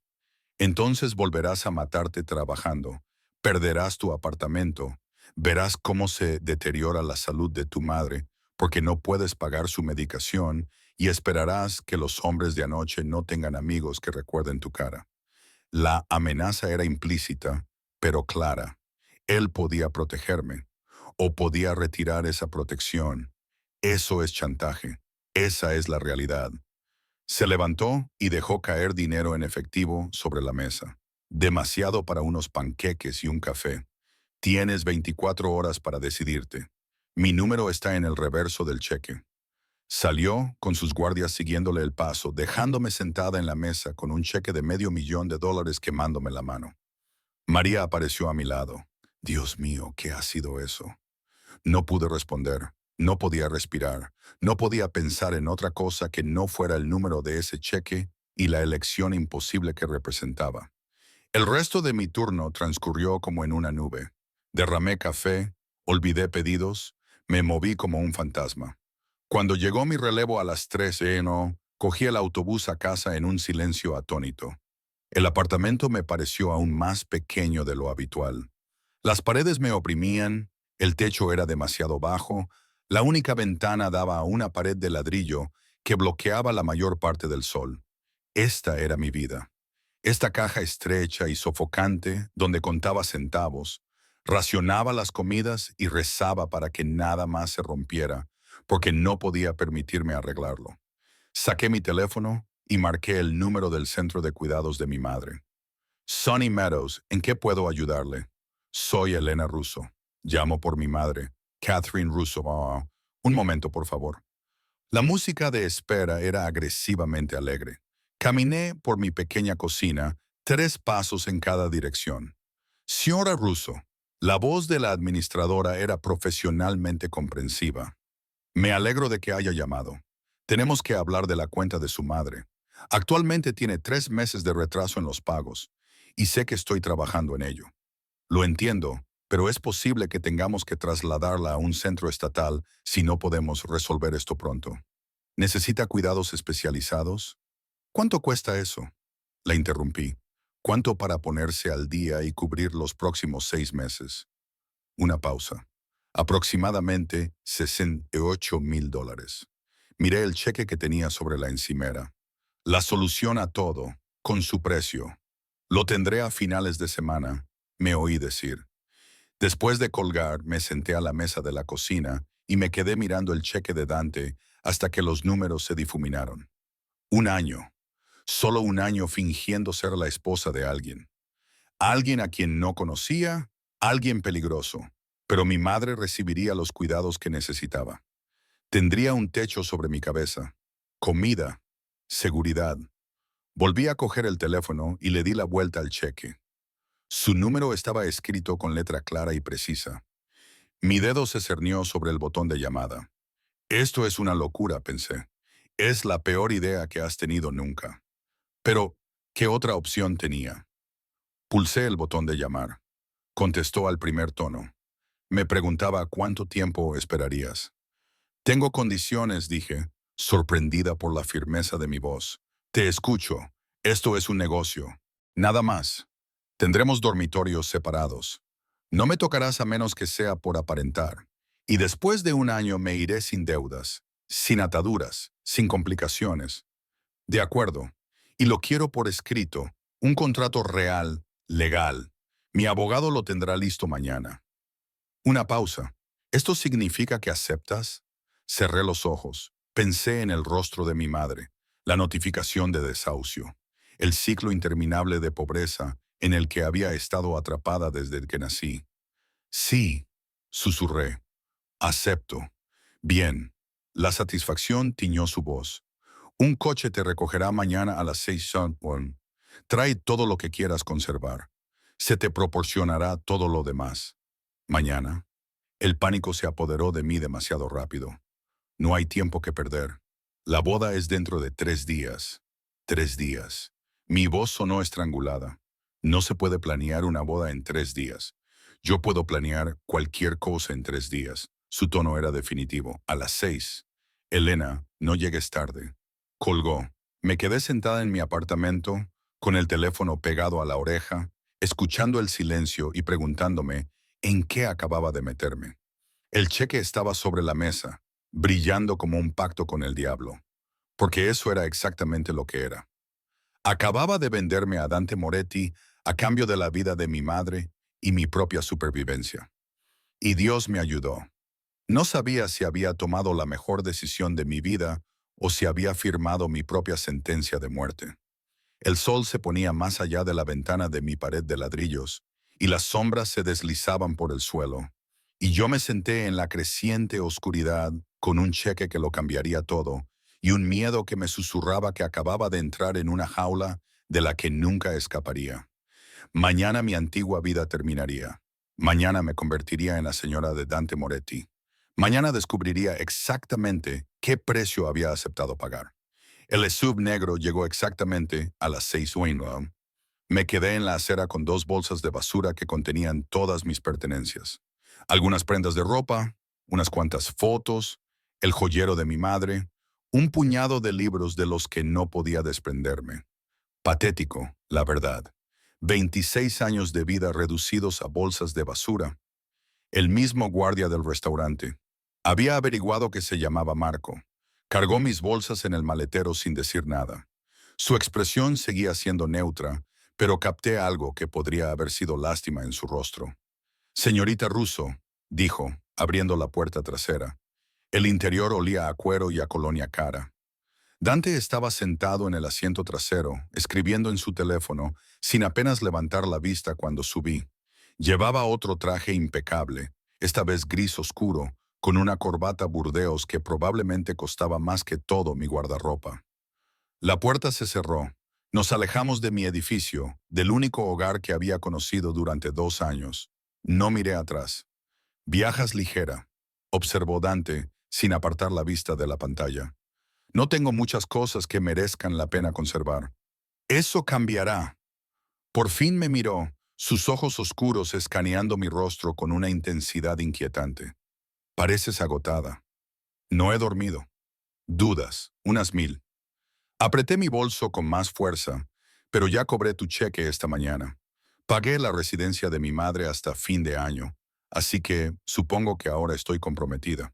Entonces volverás a matarte trabajando, perderás tu apartamento, verás cómo se deteriora la salud de tu madre porque no puedes pagar su medicación y esperarás que los hombres de anoche no tengan amigos que recuerden tu cara. La amenaza era implícita, pero clara. Él podía protegerme, o podía retirar esa protección. Eso es chantaje. Esa es la realidad. Se levantó y dejó caer dinero en efectivo sobre la mesa. Demasiado para unos panqueques y un café. Tienes 24 horas para decidirte. Mi número está en el reverso del cheque. Salió, con sus guardias siguiéndole el paso, dejándome sentada en la mesa con un cheque de $500,000 quemándome la mano. María apareció a mi lado. Dios mío, ¿qué ha sido eso? No pude responder. No podía respirar. No podía pensar en otra cosa que no fuera el número de ese cheque y la elección imposible que representaba. El resto de mi turno transcurrió como en una nube. Derramé café, olvidé pedidos, me moví como un fantasma. Cuando llegó mi relevo a las 3 no, cogí el autobús a casa en un silencio atónito. El apartamento me pareció aún más pequeño de lo habitual. Las paredes me oprimían, el techo era demasiado bajo, la única ventana daba a una pared de ladrillo que bloqueaba la mayor parte del sol. Esta era mi vida. Esta caja estrecha y sofocante, donde contaba centavos, racionaba las comidas y rezaba para que nada más se rompiera, porque no podía permitirme arreglarlo. Saqué mi teléfono y marqué el número del centro de cuidados de mi madre. Sunny Meadows, ¿en qué puedo ayudarle? Soy Elena Russo. Llamo por mi madre, Catherine Russo. Un momento, por favor. La música de espera era agresivamente alegre. Caminé por mi pequeña cocina, 3 pasos en cada dirección. Señora Russo, la voz de la administradora era profesionalmente comprensiva. Me alegro de que haya llamado. Tenemos que hablar de la cuenta de su madre. Actualmente tiene 3 meses de retraso en los pagos, y sé que estoy trabajando en ello. Lo entiendo, pero es posible que tengamos que trasladarla a un centro estatal si no podemos resolver esto pronto. ¿Necesita cuidados especializados? ¿Cuánto cuesta eso? La interrumpí. ¿Cuánto para ponerse al día y cubrir los próximos 6 meses? Una pausa. Aproximadamente $68,000. Miré el cheque que tenía sobre la encimera. La solución a todo, con su precio. Lo tendré a finales de semana, me oí decir. Después de colgar, me senté a la mesa de la cocina y me quedé mirando el cheque de Dante hasta que los números se difuminaron. Un año. Solo un año fingiendo ser la esposa de alguien. Alguien a quien no conocía, alguien peligroso. Pero mi madre recibiría los cuidados que necesitaba. Tendría un techo sobre mi cabeza, comida, seguridad. Volví a coger el teléfono y le di la vuelta al cheque. Su número estaba escrito con letra clara y precisa. Mi dedo se cernió sobre el botón de llamada. Esto es una locura, pensé. Es la peor idea que has tenido nunca. Pero, ¿qué otra opción tenía? Pulsé el botón de llamar. Contestó al primer tono. Me preguntaba cuánto tiempo esperarías. Tengo condiciones, dije, sorprendida por la firmeza de mi voz. Te escucho. Esto es un negocio. Nada más. Tendremos dormitorios separados. No me tocarás a menos que sea por aparentar. Y después de un año me iré sin deudas, sin ataduras, sin complicaciones. De acuerdo. Y lo quiero por escrito, un contrato real, legal. Mi abogado lo tendrá listo mañana. Una pausa. ¿Esto significa que aceptas? Cerré los ojos. Pensé en el rostro de mi madre, la notificación de desahucio, el ciclo interminable de pobreza en el que había estado atrapada desde que nací. Sí, susurré. Acepto. Bien. La satisfacción tiñó su voz. Un coche te recogerá mañana a las 6 Sunburn. Trae todo lo que quieras conservar. Se te proporcionará todo lo demás. Mañana. El pánico se apoderó de mí demasiado rápido. No hay tiempo que perder. La boda es dentro de 3 días. 3 días. Mi voz sonó estrangulada. No se puede planear una boda en 3 días. Yo puedo planear cualquier cosa en 3 días. Su tono era definitivo. A las 6. Elena, no llegues tarde. Colgó. Me quedé sentada en mi apartamento, con el teléfono pegado a la oreja, escuchando el silencio y preguntándome en qué acababa de meterme. El cheque estaba sobre la mesa, brillando como un pacto con el diablo, porque eso era exactamente lo que era. Acababa de venderme a Dante Moretti a cambio de la vida de mi madre y mi propia supervivencia. Y Dios me ayudó. No sabía si había tomado la mejor decisión de mi vida o si había firmado mi propia sentencia de muerte. El sol se ponía más allá de la ventana de mi pared de ladrillos, y las sombras se deslizaban por el suelo. Y yo me senté en la creciente oscuridad con un cheque que lo cambiaría todo, y un miedo que me susurraba que acababa de entrar en una jaula de la que nunca escaparía. Mañana mi antigua vida terminaría. Mañana me convertiría en la señora de Dante Moretti. Mañana descubriría exactamente qué precio había aceptado pagar. El SUV negro llegó exactamente a las 6 Wainwright. Me quedé en la acera con 2 bolsas de basura que contenían todas mis pertenencias. Algunas prendas de ropa, unas cuantas fotos, el joyero de mi madre, un puñado de libros de los que no podía desprenderme. Patético, la verdad. 26 años de vida reducidos a bolsas de basura. El mismo guardia del restaurante. Había averiguado que se llamaba Marco. Cargó mis bolsas en el maletero sin decir nada. Su expresión seguía siendo neutra, pero capté algo que podría haber sido lástima en su rostro. Señorita Russo, dijo, abriendo la puerta trasera. El interior olía a cuero y a colonia cara. Dante estaba sentado en el asiento trasero, escribiendo en su teléfono, sin apenas levantar la vista cuando subí. Llevaba otro traje impecable, esta vez gris oscuro, con una corbata burdeos que probablemente costaba más que todo mi guardarropa. La puerta se cerró. Nos alejamos de mi edificio, del único hogar que había conocido durante 2 años. No miré atrás. Viajas ligera, observó Dante, sin apartar la vista de la pantalla. No tengo muchas cosas que merezcan la pena conservar. Eso cambiará. Por fin me miró, sus ojos oscuros escaneando mi rostro con una intensidad inquietante. Pareces agotada. No he dormido. Dudas, unas 1000. Apreté mi bolso con más fuerza, pero ya cobré tu cheque esta mañana. Pagué la residencia de mi madre hasta fin de año, así que supongo que ahora estoy comprometida.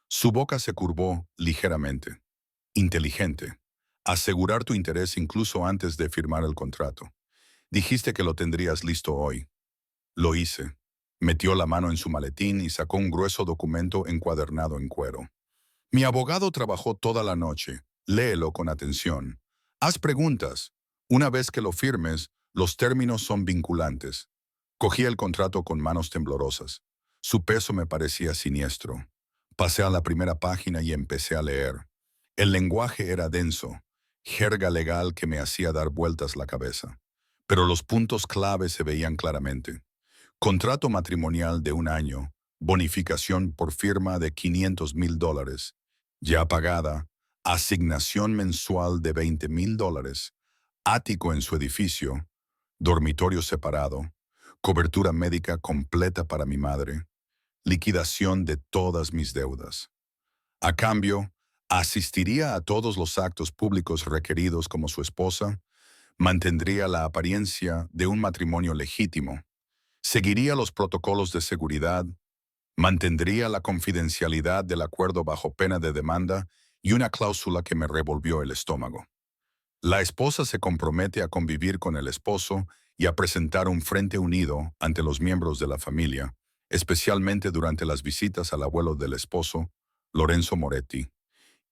Su boca se curvó ligeramente. Inteligente. Asegurar tu interés incluso antes de firmar el contrato. Dijiste que lo tendrías listo hoy. Lo hice. Metió la mano en su maletín y sacó un grueso documento encuadernado en cuero. Mi abogado trabajó toda la noche. Léelo con atención. Haz preguntas. Una vez que lo firmes, los términos son vinculantes. Cogí el contrato con manos temblorosas. Su peso me parecía siniestro. Pasé a la primera página y empecé a leer. El lenguaje era denso, jerga legal que me hacía dar vueltas la cabeza. Pero los puntos clave se veían claramente. Contrato matrimonial de 1 año, bonificación por firma de $500,000, ya pagada, asignación mensual de $20,000, ático en su edificio, dormitorio separado, cobertura médica completa para mi madre, liquidación de todas mis deudas. A cambio, asistiría a todos los actos públicos requeridos como su esposa, mantendría la apariencia de un matrimonio legítimo, seguiría los protocolos de seguridad, mantendría la confidencialidad del acuerdo bajo pena de demanda y una cláusula que me revolvió el estómago. La esposa se compromete a convivir con el esposo y a presentar un frente unido ante los miembros de la familia, especialmente durante las visitas al abuelo del esposo, Lorenzo Moretti.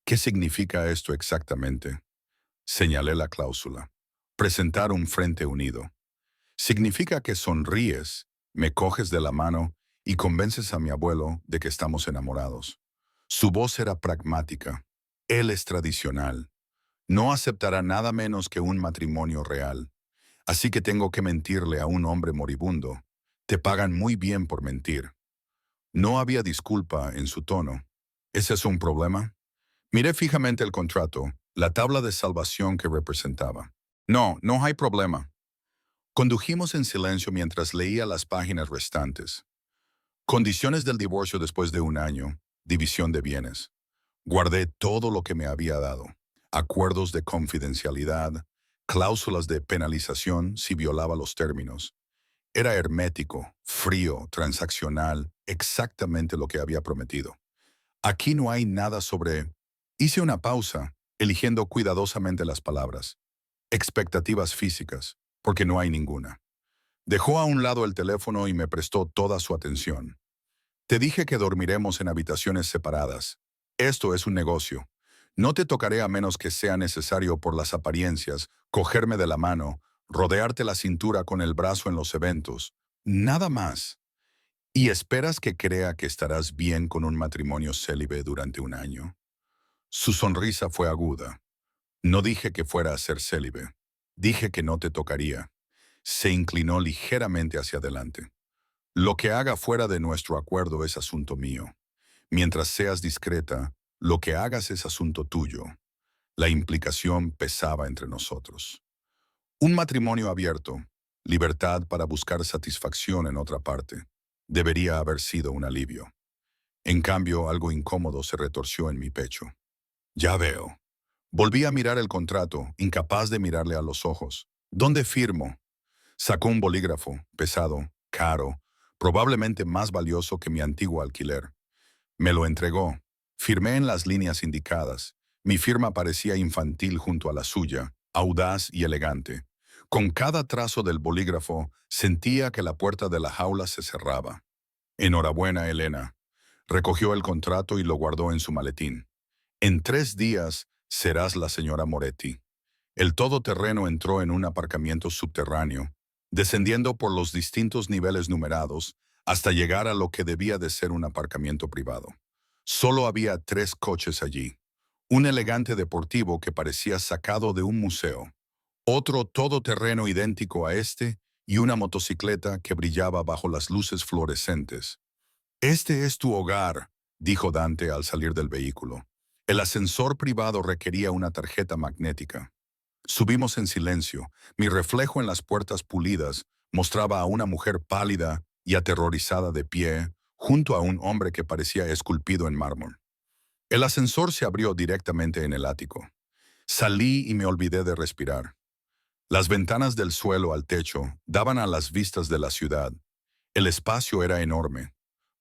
¿Qué significa esto exactamente? Señalé la cláusula. Presentar un frente unido. Significa que sonríes, me coges de la mano y convences a mi abuelo de que estamos enamorados. Su voz era pragmática. Él es tradicional. No aceptará nada menos que un matrimonio real. Así que tengo que mentirle a un hombre moribundo. Te pagan muy bien por mentir. No había disculpa en su tono. ¿Ese es un problema? Miré fijamente el contrato, la tabla de salvación que representaba. No, no hay problema. Condujimos en silencio mientras leía las páginas restantes. Condiciones del divorcio después de un año, división de bienes. Guardé todo lo que me había dado. Acuerdos de confidencialidad, cláusulas de penalización si violaba los términos. Era hermético, frío, transaccional, exactamente lo que había prometido. Aquí no hay nada sobre... Hice una pausa, eligiendo cuidadosamente las palabras. Expectativas físicas, porque no hay ninguna. Dejó a un lado el teléfono y me prestó toda su atención. Te dije que dormiremos en habitaciones separadas. Esto es un negocio. No te tocaré a menos que sea necesario por las apariencias, cogerme de la mano, rodearte la cintura con el brazo en los eventos. Nada más. ¿Y esperas que crea que estarás bien con un matrimonio célibe durante un año? Su sonrisa fue aguda. No dije que fuera a ser célibe. Dije que no te tocaría. Se inclinó ligeramente hacia adelante. Lo que haga fuera de nuestro acuerdo es asunto mío. Mientras seas discreta, lo que hagas es asunto tuyo. La implicación pesaba entre nosotros. Un matrimonio abierto, libertad para buscar satisfacción en otra parte, debería haber sido un alivio. En cambio, algo incómodo se retorció en mi pecho. Ya veo. Volví a mirar el contrato, incapaz de mirarle a los ojos. ¿Dónde firmo? Sacó un bolígrafo, pesado, caro, probablemente más valioso que mi antiguo alquiler. Me lo entregó. Firmé en las líneas indicadas. Mi firma parecía infantil junto a la suya, audaz y elegante. Con cada trazo del bolígrafo sentía que la puerta de la jaula se cerraba. Enhorabuena, Elena. Recogió el contrato y lo guardó en su maletín. En 3 días serás la señora Moretti. El todoterreno entró en un aparcamiento subterráneo, descendiendo por los distintos niveles numerados hasta llegar a lo que debía de ser un aparcamiento privado. Solo había 3 coches allí. Un elegante deportivo que parecía sacado de un museo, otro todoterreno idéntico a este y una motocicleta que brillaba bajo las luces fluorescentes. «Este es tu hogar», dijo Dante al salir del vehículo. El ascensor privado requería una tarjeta magnética. Subimos en silencio. Mi reflejo en las puertas pulidas mostraba a una mujer pálida y aterrorizada de pie, junto a un hombre que parecía esculpido en mármol. El ascensor se abrió directamente en el ático. Salí y me olvidé de respirar. Las ventanas del suelo al techo daban a las vistas de la ciudad. El espacio era enorme.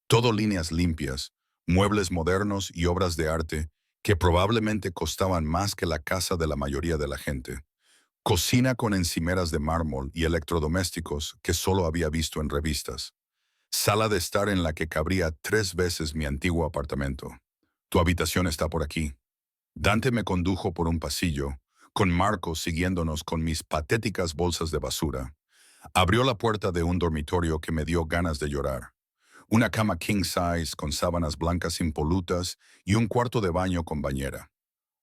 Todo líneas limpias, muebles modernos y obras de arte que probablemente costaban más que la casa de la mayoría de la gente. Cocina con encimeras de mármol y electrodomésticos que solo había visto en revistas. Sala de estar en la que cabría 3 veces mi antiguo apartamento. Tu habitación está por aquí. Dante me condujo por un pasillo, con Marcos siguiéndonos con mis patéticas bolsas de basura. Abrió la puerta de un dormitorio que me dio ganas de llorar. Una cama king size con sábanas blancas impolutas y un cuarto de baño con bañera.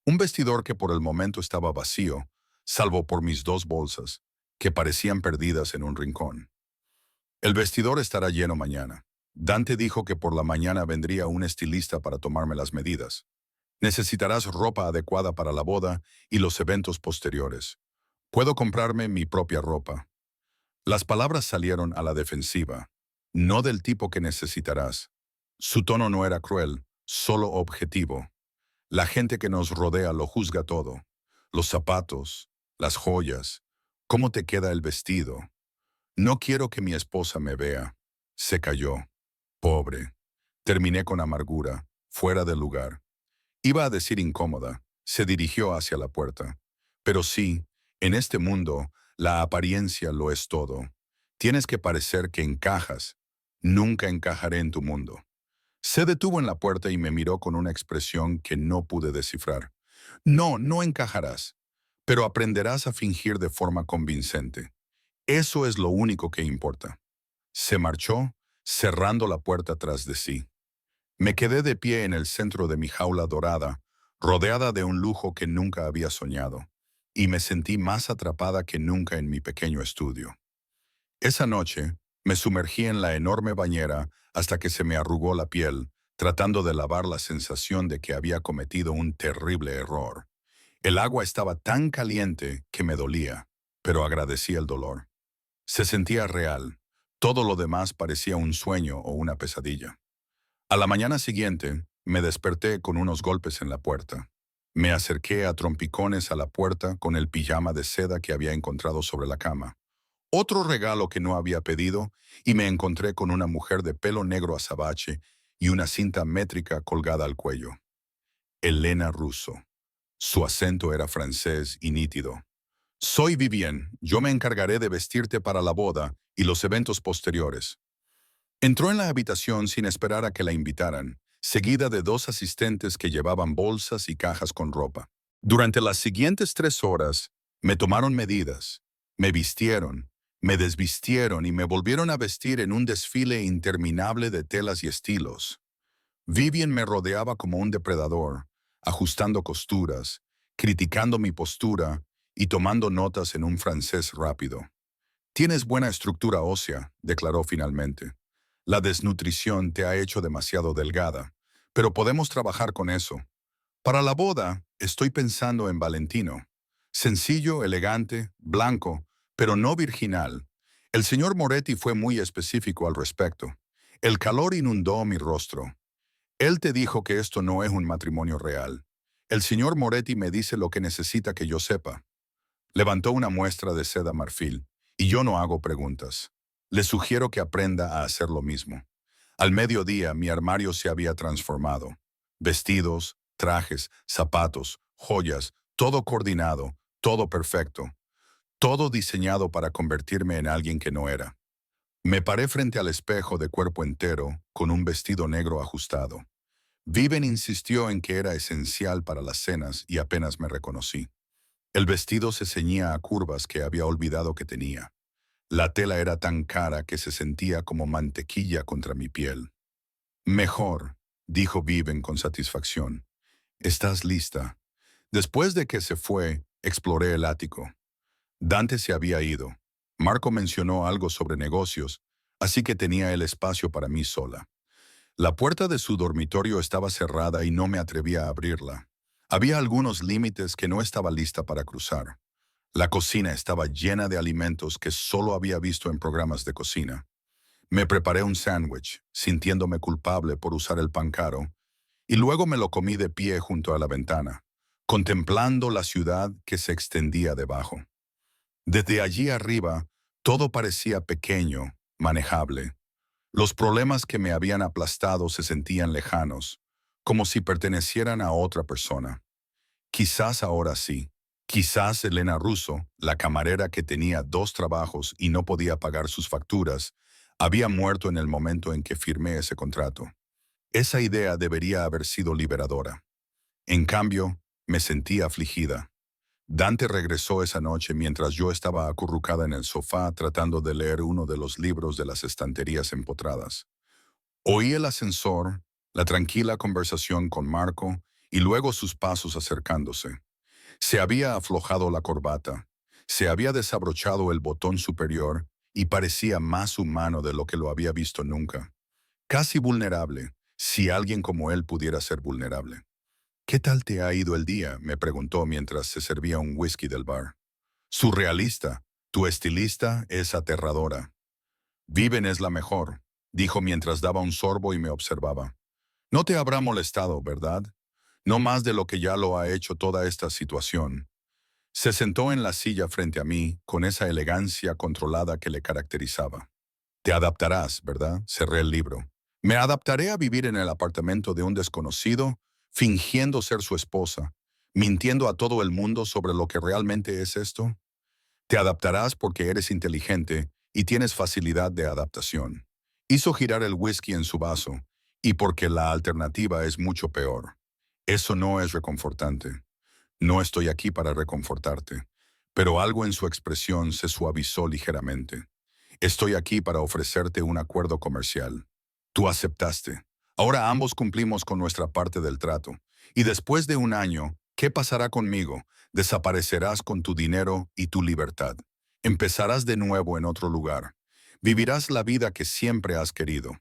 Un vestidor que por el momento estaba vacío, salvo por mis 2 bolsas, que parecían perdidas en un rincón. El vestidor estará lleno mañana. Dante dijo que por la mañana vendría un estilista para tomarme las medidas. Necesitarás ropa adecuada para la boda y los eventos posteriores. Puedo comprarme mi propia ropa. Las palabras salieron a la defensiva. No del tipo que necesitarás. Su tono no era cruel, solo objetivo. La gente que nos rodea lo juzga todo. Los zapatos, las joyas, cómo te queda el vestido. No quiero que mi esposa me vea. Se calló. Pobre. Terminé con amargura, fuera de lugar. Iba a decir incómoda, se dirigió hacia la puerta. Pero sí, en este mundo, la apariencia lo es todo. Tienes que parecer que encajas. Nunca encajaré en tu mundo. Se detuvo en la puerta y me miró con una expresión que no pude descifrar. No, no encajarás, pero aprenderás a fingir de forma convincente. Eso es lo único que importa. Se marchó, cerrando la puerta tras de sí. Me quedé de pie en el centro de mi jaula dorada, rodeada de un lujo que nunca había soñado, y me sentí más atrapada que nunca en mi pequeño estudio. Esa noche, me sumergí en la enorme bañera hasta que se me arrugó la piel, tratando de lavar la sensación de que había cometido un terrible error. El agua estaba tan caliente que me dolía, pero agradecí el dolor. Se sentía real. Todo lo demás parecía un sueño o una pesadilla. A la mañana siguiente, me desperté con unos golpes en la puerta. Me acerqué a trompicones a la puerta con el pijama de seda que había encontrado sobre la cama. Otro regalo que no había pedido, y me encontré con una mujer de pelo negro azabache y una cinta métrica colgada al cuello. Elena Russo. Su acento era francés y nítido. Soy Vivien, yo me encargaré de vestirte para la boda y los eventos posteriores. Entró en la habitación sin esperar a que la invitaran, seguida de dos asistentes que llevaban bolsas y cajas con ropa. Durante las siguientes 3 horas, me tomaron medidas, me vistieron, me desvistieron y me volvieron a vestir en un desfile interminable de telas y estilos. Vivian me rodeaba como un depredador, ajustando costuras, criticando mi postura y tomando notas en un francés rápido. Tienes buena estructura ósea, declaró finalmente. La desnutrición te ha hecho demasiado delgada, pero podemos trabajar con eso. Para la boda, estoy pensando en Valentino. Sencillo, elegante, blanco, pero no virginal. El señor Moretti fue muy específico al respecto. El calor inundó mi rostro. Él te dijo que esto no es un matrimonio real. El señor Moretti me dice lo que necesita que yo sepa. Levantó una muestra de seda marfil, y yo no hago preguntas. Le sugiero que aprenda a hacer lo mismo. Al mediodía, mi armario se había transformado. Vestidos, trajes, zapatos, joyas, todo coordinado, todo perfecto. Todo diseñado para convertirme en alguien que no era. Me paré frente al espejo de cuerpo entero, con un vestido negro ajustado. Viven insistió en que era esencial para las cenas y apenas me reconocí. El vestido se ceñía a curvas que había olvidado que tenía. La tela era tan cara que se sentía como mantequilla contra mi piel. Mejor, dijo Viven con satisfacción. ¿Estás lista? Después de que se fue, exploré el ático. Dante se había ido. Marco mencionó algo sobre negocios, así que tenía el espacio para mí sola. La puerta de su dormitorio estaba cerrada y no me atrevía a abrirla. Había algunos límites que no estaba lista para cruzar. La cocina estaba llena de alimentos que solo había visto en programas de cocina. Me preparé un sándwich, sintiéndome culpable por usar el pan caro, y luego me lo comí de pie junto a la ventana, contemplando la ciudad que se extendía debajo. Desde allí arriba, todo parecía pequeño, manejable. Los problemas que me habían aplastado se sentían lejanos, como si pertenecieran a otra persona. Quizás ahora sí. Quizás Elena Russo, la camarera que tenía 2 trabajos y no podía pagar sus facturas, había muerto en el momento en que firmé ese contrato. Esa idea debería haber sido liberadora. En cambio, me sentí afligida. Dante regresó esa noche mientras yo estaba acurrucada en el sofá tratando de leer uno de los libros de las estanterías empotradas. Oí el ascensor, la tranquila conversación con Marco y luego sus pasos acercándose. Se había aflojado la corbata, se había desabrochado el botón superior y parecía más humano de lo que lo había visto nunca. Casi vulnerable, si alguien como él pudiera ser vulnerable. ¿Qué tal te ha ido el día?, me preguntó mientras se servía un whisky del bar. Surrealista, tu estilista es aterradora. Viven es la mejor, dijo mientras daba un sorbo y me observaba. No te habrá molestado, ¿verdad? No más de lo que ya lo ha hecho toda esta situación. Se sentó en la silla frente a mí, con esa elegancia controlada que le caracterizaba. Te adaptarás, ¿verdad? Cerré el libro. Me adaptaré a vivir en el apartamento de un desconocido, fingiendo ser su esposa, mintiendo a todo el mundo sobre lo que realmente es esto? Te adaptarás porque eres inteligente y tienes facilidad de adaptación. Hizo girar el whisky en su vaso, y porque la alternativa es mucho peor. Eso no es reconfortante. No estoy aquí para reconfortarte, pero algo en su expresión se suavizó ligeramente. Estoy aquí para ofrecerte un acuerdo comercial. Tú aceptaste. Ahora ambos cumplimos con nuestra parte del trato. Y después de un año, ¿qué pasará conmigo? Desaparecerás con tu dinero y tu libertad. Empezarás de nuevo en otro lugar. Vivirás la vida que siempre has querido.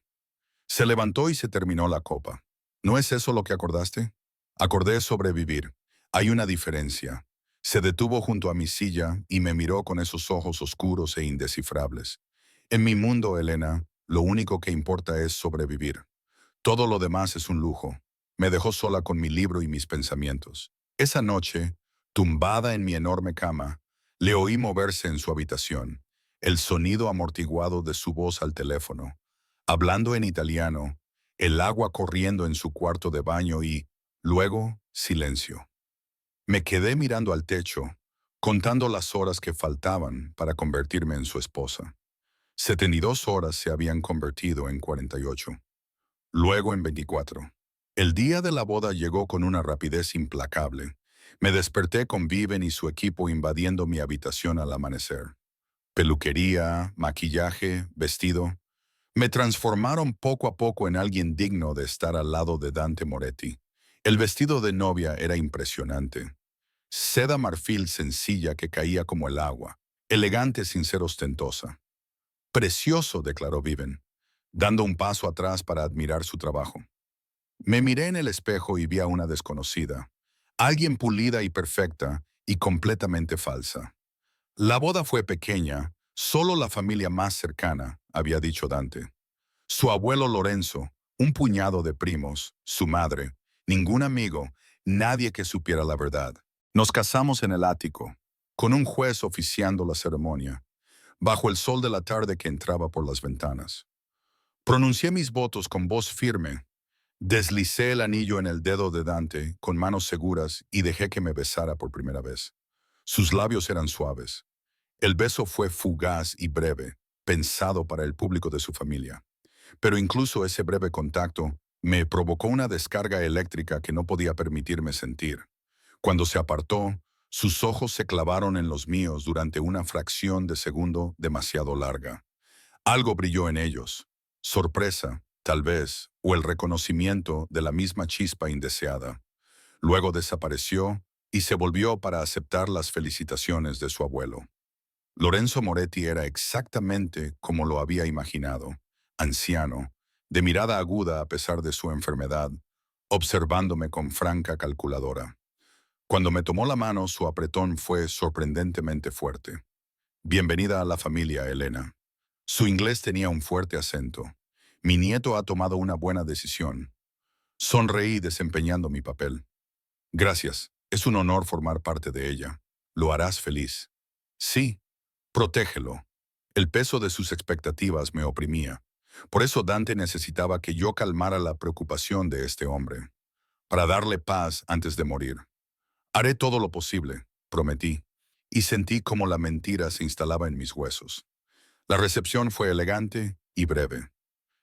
Se levantó y se terminó la copa. ¿No es eso lo que acordaste? Acordé sobrevivir. Hay una diferencia. Se detuvo junto a mi silla y me miró con esos ojos oscuros e indescifrables. En mi mundo, Elena, lo único que importa es sobrevivir. Todo lo demás es un lujo. Me dejó sola con mi libro y mis pensamientos. Esa noche, tumbada en mi enorme cama, le oí moverse en su habitación, el sonido amortiguado de su voz al teléfono, hablando en italiano, el agua corriendo en su cuarto de baño y, luego, silencio. Me quedé mirando al techo, contando las horas que faltaban para convertirme en su esposa. 72 horas se habían convertido en 48. Luego en 24. El día de la boda llegó con una rapidez implacable. Me desperté con Viven y su equipo invadiendo mi habitación al amanecer. Peluquería, maquillaje, vestido. Me transformaron poco a poco en alguien digno de estar al lado de Dante Moretti. El vestido de novia era impresionante. Seda marfil sencilla que caía como el agua, elegante sin ser ostentosa. Precioso, declaró Viven, dando un paso atrás para admirar su trabajo. Me miré en el espejo y vi a una desconocida, alguien pulida y perfecta y completamente falsa. La boda fue pequeña, solo la familia más cercana, había dicho Dante. Su abuelo Lorenzo, un puñado de primos, su madre, ningún amigo, nadie que supiera la verdad. Nos casamos en el ático, con un juez oficiando la ceremonia, bajo el sol de la tarde que entraba por las ventanas. Pronuncié mis votos con voz firme. Deslicé el anillo en el dedo de Dante con manos seguras y dejé que me besara por primera vez. Sus labios eran suaves. El beso fue fugaz y breve, pensado para el público de su familia. Pero incluso ese breve contacto me provocó una descarga eléctrica que no podía permitirme sentir. Cuando se apartó, sus ojos se clavaron en los míos durante una fracción de segundo demasiado larga. Algo brilló en ellos. Sorpresa, tal vez, o el reconocimiento de la misma chispa indeseada. Luego desapareció y se volvió para aceptar las felicitaciones de su abuelo. Lorenzo Moretti era exactamente como lo había imaginado, anciano, de mirada aguda a pesar de su enfermedad, observándome con franca calculadora. Cuando me tomó la mano, su apretón fue sorprendentemente fuerte. Bienvenida a la familia, Elena. Su inglés tenía un fuerte acento. Mi nieto ha tomado una buena decisión. Sonreí desempeñando mi papel. Gracias. Es un honor formar parte de ella. Lo harás feliz. Sí, protégelo. El peso de sus expectativas me oprimía. Por eso Dante necesitaba que yo calmara la preocupación de este hombre, para darle paz antes de morir. Haré todo lo posible, prometí, y sentí como la mentira se instalaba en mis huesos. La recepción fue elegante y breve.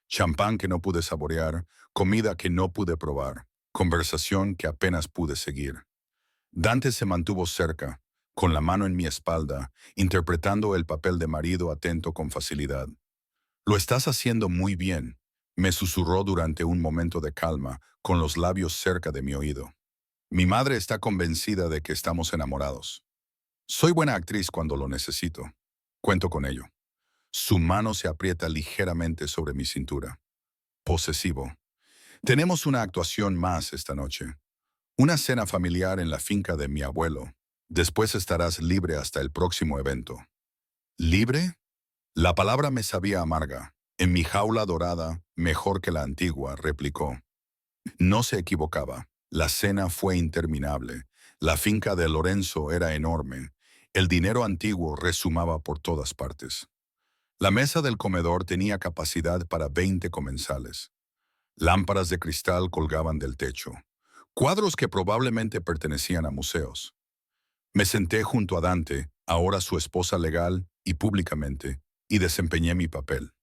Champán que no pude saborear, comida que no pude probar, conversación que apenas pude seguir. Dante se mantuvo cerca, con la mano en mi espalda, interpretando el papel de marido atento con facilidad. Lo estás haciendo muy bien, me susurró durante un momento de calma, con los labios cerca de mi oído. Mi madre está convencida de que estamos enamorados. Soy buena actriz cuando lo necesito. Cuento con ello. Su mano se aprieta ligeramente sobre mi cintura. Posesivo. Tenemos una actuación más esta noche. Una cena familiar en la finca de mi abuelo. Después estarás libre hasta el próximo evento. ¿Libre? La palabra me sabía amarga. En mi jaula dorada, mejor que la antigua, replicó. No se equivocaba. La cena fue interminable. La finca de Lorenzo era enorme. El dinero antiguo resumaba por todas partes. La mesa del comedor tenía capacidad para 20 comensales. Lámparas de cristal colgaban del techo. Cuadros que probablemente pertenecían a museos. Me senté junto a Dante, ahora su esposa legal y públicamente, y desempeñé mi papel.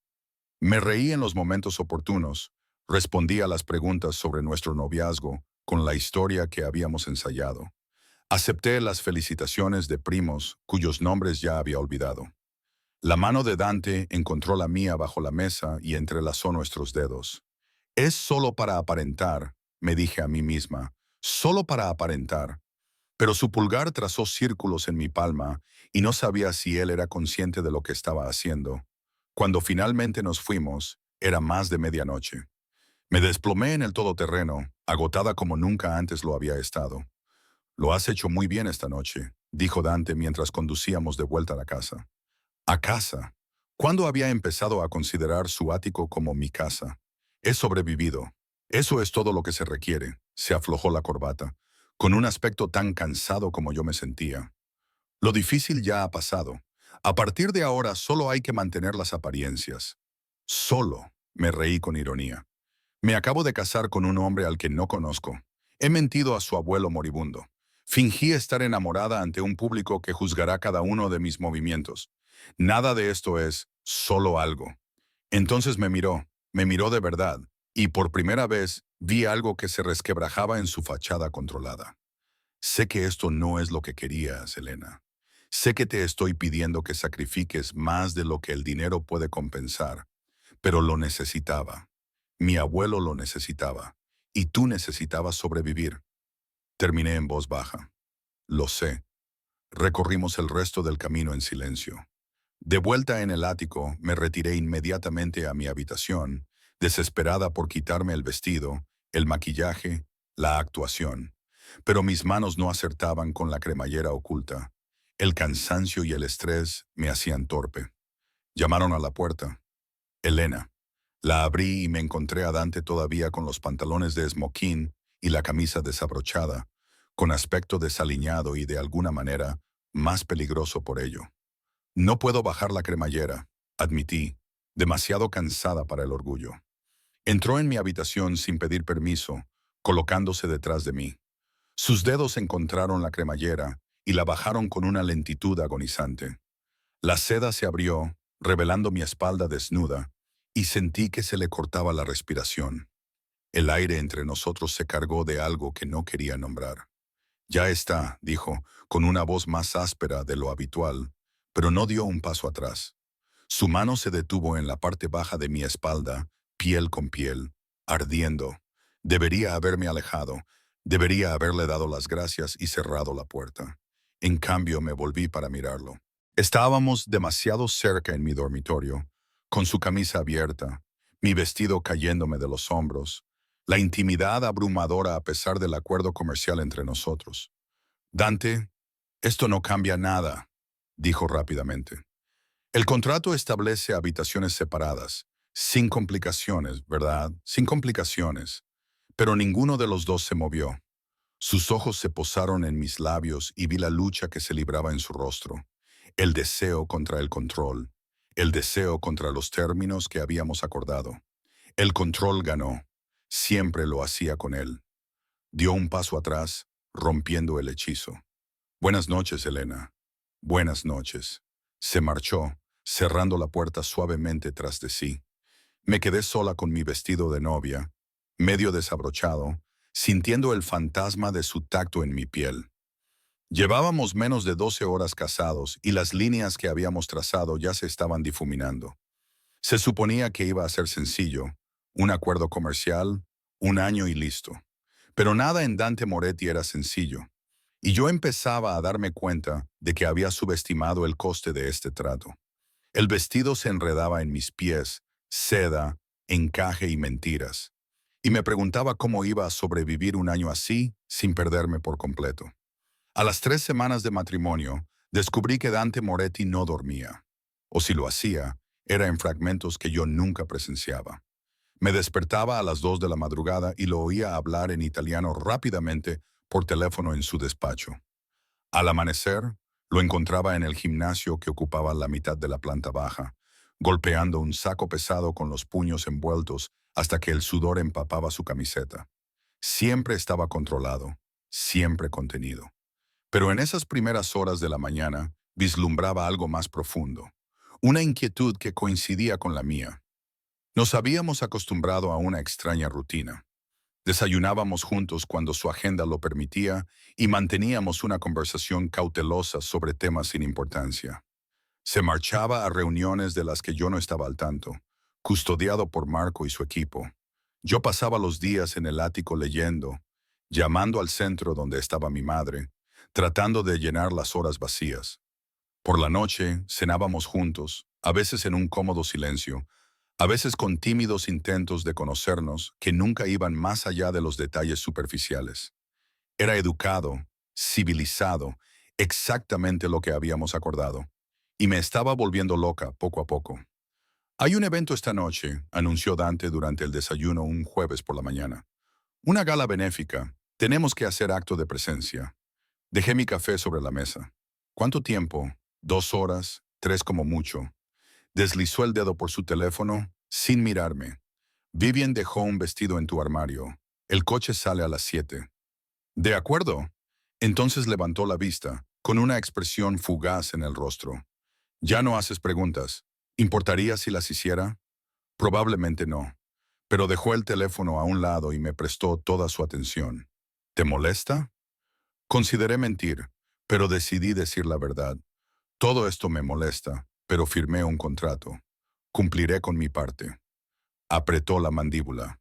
Me reí en los momentos oportunos, respondí a las preguntas sobre nuestro noviazgo con la historia que habíamos ensayado. Acepté las felicitaciones de primos cuyos nombres ya había olvidado. La mano de Dante encontró la mía bajo la mesa y entrelazó nuestros dedos. Es solo para aparentar, me dije a mí misma, solo para aparentar. Pero su pulgar trazó círculos en mi palma y no sabía si él era consciente de lo que estaba haciendo. Cuando finalmente nos fuimos, era más de medianoche. Me desplomé en el todoterreno, agotada como nunca antes lo había estado. Lo has hecho muy bien esta noche, dijo Dante mientras conducíamos de vuelta a la casa. ¿A casa? ¿Cuándo había empezado a considerar su ático como mi casa? He sobrevivido. Eso es todo lo que se requiere. Se aflojó la corbata, con un aspecto tan cansado como yo me sentía. Lo difícil ya ha pasado. A partir de ahora solo hay que mantener las apariencias. Solo, me reí con ironía. Me acabo de casar con un hombre al que no conozco. He mentido a su abuelo moribundo. Fingí estar enamorada ante un público que juzgará cada uno de mis movimientos. Nada de esto es solo algo. Entonces me miró de verdad, y por primera vez vi algo que se resquebrajaba en su fachada controlada. Sé que esto no es lo que querías, Elena. Sé que te estoy pidiendo que sacrifiques más de lo que el dinero puede compensar, pero lo necesitaba. Mi abuelo lo necesitaba, y tú necesitabas sobrevivir. Terminé en voz baja. Lo sé. Recorrimos el resto del camino en silencio. De vuelta en el ático, me retiré inmediatamente a mi habitación, desesperada por quitarme el vestido, el maquillaje, la actuación. Pero mis manos no acertaban con la cremallera oculta. El cansancio y el estrés me hacían torpe. Llamaron a la puerta. Elena. La abrí y me encontré a Dante todavía con los pantalones de esmoquín y la camisa desabrochada, con aspecto desaliñado y de alguna manera más peligroso por ello. No puedo bajar la cremallera, admití, demasiado cansada para el orgullo. Entró en mi habitación sin pedir permiso, colocándose detrás de mí. Sus dedos encontraron la cremallera y la bajaron con una lentitud agonizante. La seda se abrió, revelando mi espalda desnuda, y sentí que se le cortaba la respiración. El aire entre nosotros se cargó de algo que no quería nombrar. Ya está, dijo, con una voz más áspera de lo habitual, pero no dio un paso atrás. Su mano se detuvo en la parte baja de mi espalda, piel con piel, ardiendo. Debería haberme alejado, debería haberle dado las gracias y cerrado la puerta. En cambio, me volví para mirarlo. Estábamos demasiado cerca en mi dormitorio, con su camisa abierta, mi vestido cayéndome de los hombros, la intimidad abrumadora a pesar del acuerdo comercial entre nosotros. Dante, esto no cambia nada, dijo rápidamente. El contrato establece habitaciones separadas, sin complicaciones, ¿verdad? Sin complicaciones. Pero ninguno de los dos se movió. Sus ojos se posaron en mis labios y vi la lucha que se libraba en su rostro. El deseo contra el control. El deseo contra los términos que habíamos acordado. El control ganó. Siempre lo hacía con él. Dio un paso atrás, rompiendo el hechizo. Buenas noches, Elena. Buenas noches. Se marchó, cerrando la puerta suavemente tras de sí. Me quedé sola con mi vestido de novia, medio desabrochado, sintiendo el fantasma de su tacto en mi piel. Llevábamos menos de 12 horas casados y las líneas que habíamos trazado ya se estaban difuminando. Se suponía que iba a ser sencillo, un acuerdo comercial, un año y listo. Pero nada en Dante Moretti era sencillo, y yo empezaba a darme cuenta de que había subestimado el coste de este trato. El vestido se enredaba en mis pies, seda, encaje y mentiras, y me preguntaba cómo iba a sobrevivir un año así sin perderme por completo. A las 3 semanas de matrimonio, descubrí que Dante Moretti no dormía, o si lo hacía, era en fragmentos que yo nunca presenciaba. Me despertaba a las 2 de la madrugada y lo oía hablar en italiano rápidamente por teléfono en su despacho. Al amanecer, lo encontraba en el gimnasio que ocupaba la mitad de la planta baja, golpeando un saco pesado con los puños envueltos hasta que el sudor empapaba su camiseta. Siempre estaba controlado, siempre contenido. Pero en esas primeras horas de la mañana vislumbraba algo más profundo, una inquietud que coincidía con la mía. Nos habíamos acostumbrado a una extraña rutina. Desayunábamos juntos cuando su agenda lo permitía y manteníamos una conversación cautelosa sobre temas sin importancia. Se marchaba a reuniones de las que yo no estaba al tanto, custodiado por Marco y su equipo. Yo pasaba los días en el ático leyendo, llamando al centro donde estaba mi madre, tratando de llenar las horas vacías. Por la noche cenábamos juntos, a veces en un cómodo silencio, a veces con tímidos intentos de conocernos que nunca iban más allá de los detalles superficiales. Era educado, civilizado, exactamente lo que habíamos acordado. Y me estaba volviendo loca poco a poco. Hay un evento esta noche, anunció Dante durante el desayuno un jueves por la mañana. Una gala benéfica. Tenemos que hacer acto de presencia. Dejé mi café sobre la mesa. ¿Cuánto tiempo? 2 horas, 3 como mucho. Deslizó el dedo por su teléfono, sin mirarme. Vivian dejó un vestido en tu armario. El coche sale a las 7. De acuerdo. Entonces levantó la vista, con una expresión fugaz en el rostro. Ya no haces preguntas. ¿Importaría si las hiciera? Probablemente no. Pero dejó el teléfono a un lado y me prestó toda su atención. ¿Te molesta? Consideré mentir, pero decidí decir la verdad. Todo esto me molesta, pero firmé un contrato. Cumpliré con mi parte. Apretó la mandíbula.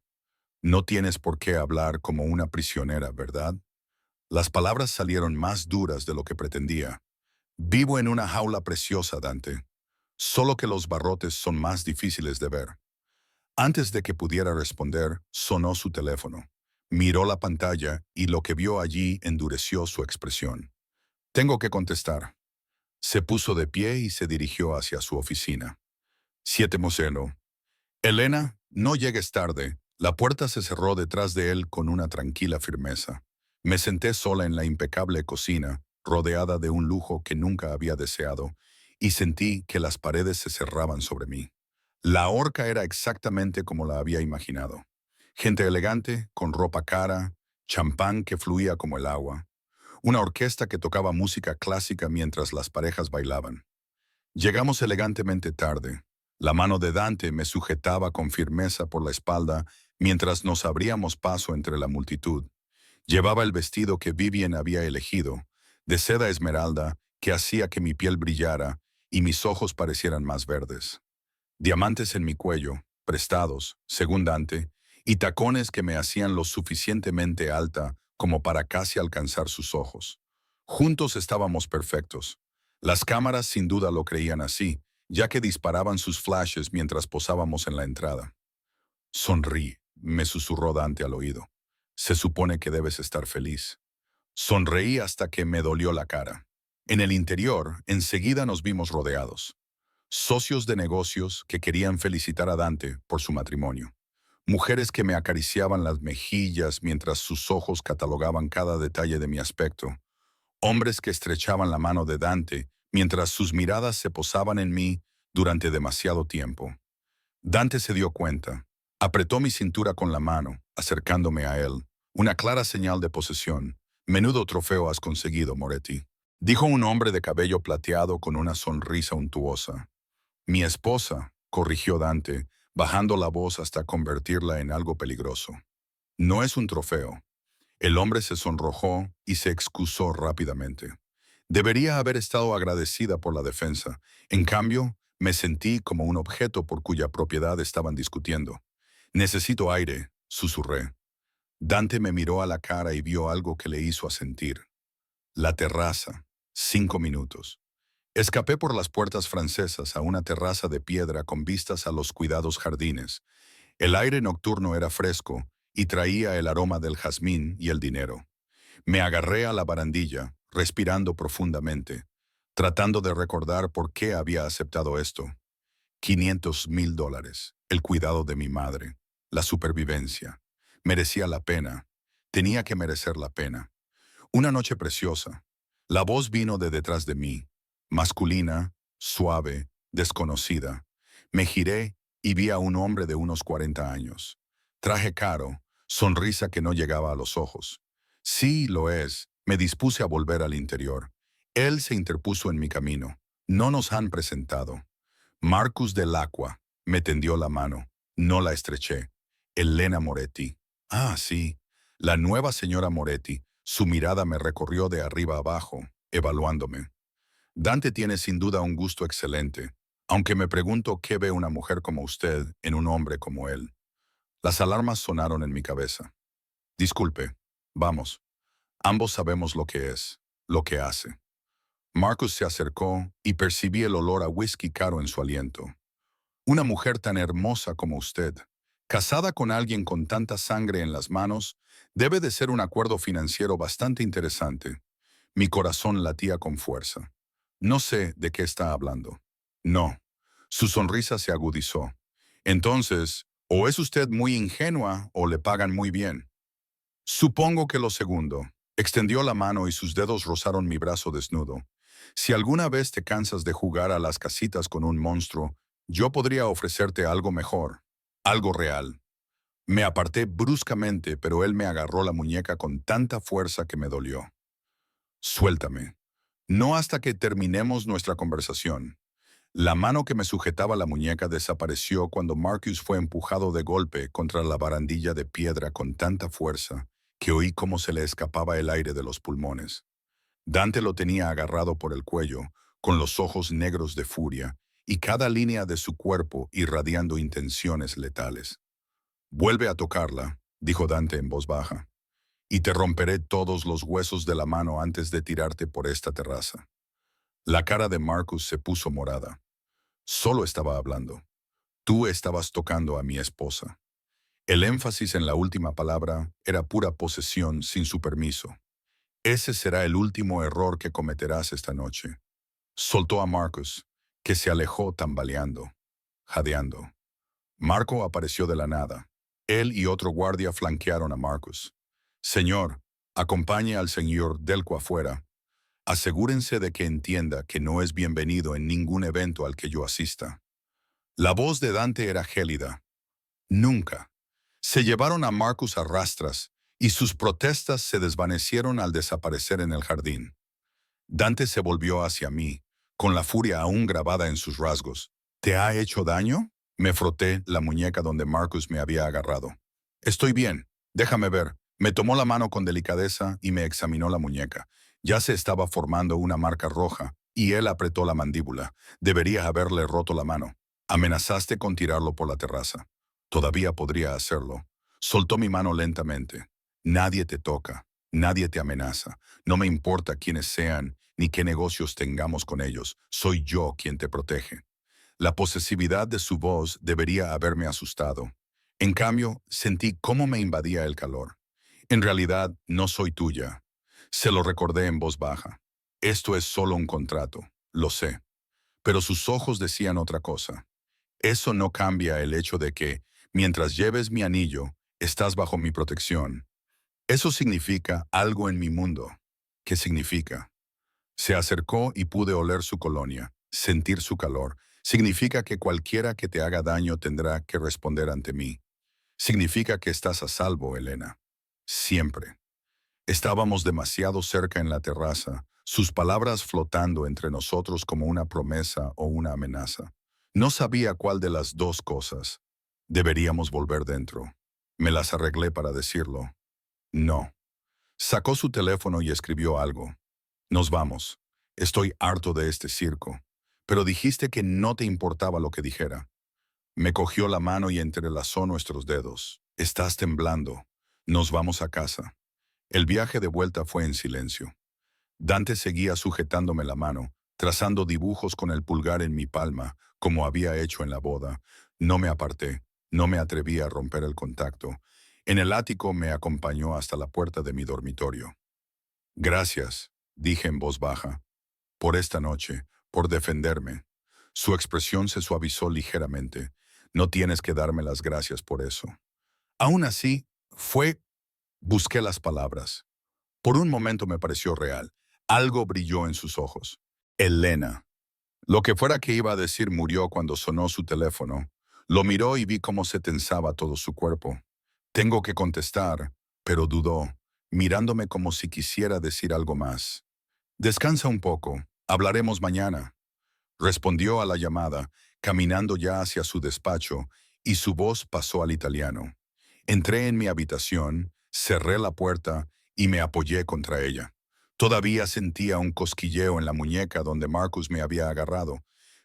No tienes por qué hablar como una prisionera, ¿verdad? Las palabras salieron más duras de lo que pretendía. Vivo en una jaula preciosa, Dante. Solo que los barrotes son más difíciles de ver. Antes de que pudiera responder, sonó su teléfono. Miró la pantalla y lo que vio allí endureció su expresión. Tengo que contestar. Se puso de pie y se dirigió hacia su oficina. 7 Moselo. Elena, no llegues tarde. La puerta se cerró detrás de él con una tranquila firmeza. Me senté sola en la impecable cocina, rodeada de un lujo que nunca había deseado, y sentí que las paredes se cerraban sobre mí. La horca era exactamente como la había imaginado. Gente elegante, con ropa cara, champán que fluía como el agua, una orquesta que tocaba música clásica mientras las parejas bailaban. Llegamos elegantemente tarde. La mano de Dante me sujetaba con firmeza por la espalda mientras nos abríamos paso entre la multitud. Llevaba el vestido que Vivian había elegido, de seda esmeralda que hacía que mi piel brillara y mis ojos parecieran más verdes. Diamantes en mi cuello, prestados, según Dante, y tacones que me hacían lo suficientemente alta como para casi alcanzar sus ojos. Juntos estábamos perfectos. Las cámaras sin duda lo creían así, ya que disparaban sus flashes mientras posábamos en la entrada. Sonríe, me susurró Dante al oído. Se supone que debes estar feliz. Sonreí hasta que me dolió la cara. En el interior, enseguida nos vimos rodeados. Socios de negocios que querían felicitar a Dante por su matrimonio. Mujeres que me acariciaban las mejillas mientras sus ojos catalogaban cada detalle de mi aspecto. Hombres que estrechaban la mano de Dante mientras sus miradas se posaban en mí durante demasiado tiempo. Dante se dio cuenta. Apretó mi cintura con la mano, acercándome a él. Una clara señal de posesión. Menudo trofeo has conseguido, Moretti. Dijo un hombre de cabello plateado con una sonrisa untuosa. Mi esposa, corrigió Dante, bajando la voz hasta convertirla en algo peligroso. No es un trofeo. El hombre se sonrojó y se excusó rápidamente. Debería haber estado agradecida por la defensa. En cambio, me sentí como un objeto por cuya propiedad estaban discutiendo. Necesito aire, susurré. Dante me miró a la cara y vio algo que le hizo asentir. La terraza. 5 minutos. Escapé por las puertas francesas a una terraza de piedra con vistas a los cuidados jardines. El aire nocturno era fresco y traía el aroma del jazmín y el dinero. Me agarré a la barandilla, respirando profundamente, tratando de recordar por qué había aceptado esto. $500,000, el cuidado de mi madre, la supervivencia. Merecía la pena. Tenía que merecer la pena. Una noche preciosa. La voz vino de detrás de mí, masculina, suave, desconocida. Me giré y vi a un hombre de unos 40 años. Traje caro, sonrisa que no llegaba a los ojos. Sí, lo es. Me dispuse a volver al interior. Él se interpuso en mi camino. No nos han presentado. Marcus Dell'Acqua me tendió la mano. No la estreché. Elena Moretti. Ah, sí. La nueva señora Moretti. Su mirada me recorrió de arriba abajo, evaluándome. Dante tiene sin duda un gusto excelente, aunque me pregunto qué ve una mujer como usted en un hombre como él. Las alarmas sonaron en mi cabeza. Disculpe. Vamos. Ambos sabemos lo que es, lo que hace. Marcus se acercó y percibí el olor a whisky caro en su aliento. Una mujer tan hermosa como usted, casada con alguien con tanta sangre en las manos, debe de ser un acuerdo financiero bastante interesante. Mi corazón latía con fuerza. No sé de qué está hablando. No. Su sonrisa se agudizó. Entonces, o es usted muy ingenua o le pagan muy bien. Supongo que lo segundo. Extendió la mano y sus dedos rozaron mi brazo desnudo. Si alguna vez te cansas de jugar a las casitas con un monstruo, yo podría ofrecerte algo mejor, algo real. Me aparté bruscamente, pero él me agarró la muñeca con tanta fuerza que me dolió. Suéltame. No hasta que terminemos nuestra conversación. La mano que me sujetaba la muñeca desapareció cuando Marcus fue empujado de golpe contra la barandilla de piedra con tanta fuerza que oí cómo se le escapaba el aire de los pulmones. Dante lo tenía agarrado por el cuello, con los ojos negros de furia, y cada línea de su cuerpo irradiando intenciones letales. «Vuelve a tocarla», dijo Dante en voz baja, «y te romperé todos los huesos de la mano antes de tirarte por esta terraza». La cara de Marcus se puso morada. Solo estaba hablando. Tú estabas tocando a mi esposa. El énfasis en la última palabra era pura posesión sin su permiso. Ese será el último error que cometerás esta noche. Soltó a Marcus, que se alejó tambaleando, jadeando. Marco apareció de la nada. Él y otro guardia flanquearon a Marcus. Señor, acompañe al señor Delco afuera. Asegúrense de que entienda que no es bienvenido en ningún evento al que yo asista. La voz de Dante era gélida. Nunca. Se llevaron a Marcus a rastras, y sus protestas se desvanecieron al desaparecer en el jardín. Dante se volvió hacia mí, con la furia aún grabada en sus rasgos. ¿Te ha hecho daño? Me froté la muñeca donde Marcus me había agarrado. Estoy bien, déjame ver. Me tomó la mano con delicadeza y me examinó la muñeca. Ya se estaba formando una marca roja, y él apretó la mandíbula. Debería haberle roto la mano. Amenazaste con tirarlo por la terraza. Todavía podría hacerlo. Soltó mi mano lentamente. Nadie te toca, nadie te amenaza. No me importa quiénes sean ni qué negocios tengamos con ellos. Soy yo quien te protege. La posesividad de su voz debería haberme asustado. En cambio, sentí cómo me invadía el calor. En realidad, no soy tuya. Se lo recordé en voz baja. Esto es solo un contrato, lo sé. Pero sus ojos decían otra cosa. Eso no cambia el hecho de que, mientras lleves mi anillo, estás bajo mi protección. Eso significa algo en mi mundo. ¿Qué significa? Se acercó y pude oler su colonia, sentir su calor. Significa que cualquiera que te haga daño tendrá que responder ante mí. Significa que estás a salvo, Elena. Siempre. Estábamos demasiado cerca en la terraza, sus palabras flotando entre nosotros como una promesa o una amenaza. No sabía cuál de las dos cosas. Deberíamos volver dentro. Me las arreglé para decirlo. No. Sacó su teléfono y escribió algo. Nos vamos. Estoy harto de este circo. Pero dijiste que no te importaba lo que dijera. Me cogió la mano y entrelazó nuestros dedos. Estás temblando. Nos vamos a casa. El viaje de vuelta fue en silencio. Dante seguía sujetándome la mano, trazando dibujos con el pulgar en mi palma, como había hecho en la boda. No me aparté, no me atreví a romper el contacto. En el ático me acompañó hasta la puerta de mi dormitorio. Gracias, dije en voz baja, por esta noche, por defenderme. Su expresión se suavizó ligeramente. No tienes que darme las gracias por eso. Aún así, busqué las palabras. Por un momento me pareció real. Algo brilló en sus ojos. Elena. Lo que fuera que iba a decir murió cuando sonó su teléfono. Lo miró y vi cómo se tensaba todo su cuerpo. Tengo que contestar, pero dudó, mirándome como si quisiera decir algo más. Descansa un poco, hablaremos mañana. Respondió a la llamada, caminando ya hacia su despacho, y su voz pasó al italiano. Entré en mi habitación, cerré la puerta y me apoyé contra ella. Todavía sentía un cosquilleo en la muñeca donde Marcus me había agarrado,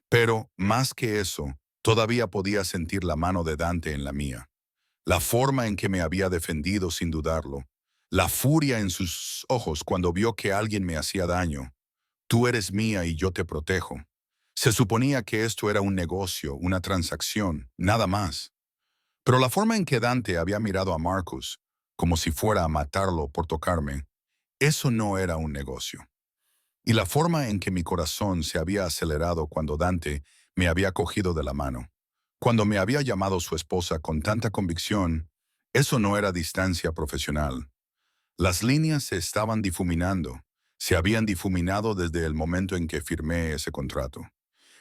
pero, más que eso, todavía podía sentir la mano de Dante en la mía. La forma en que me había defendido sin dudarlo. La furia en sus ojos cuando vio que alguien me hacía daño. Tú eres mía y yo te protejo. Se suponía que esto era un negocio, una transacción, nada más. Pero la forma en que Dante había mirado a Marcus, como si fuera a matarlo por tocarme, eso no era un negocio. Y la forma en que mi corazón se había acelerado cuando Dante me había cogido de la mano, cuando me había llamado su esposa con tanta convicción, eso no era distancia profesional. Las líneas se estaban difuminando, se habían difuminado desde el momento en que firmé ese contrato.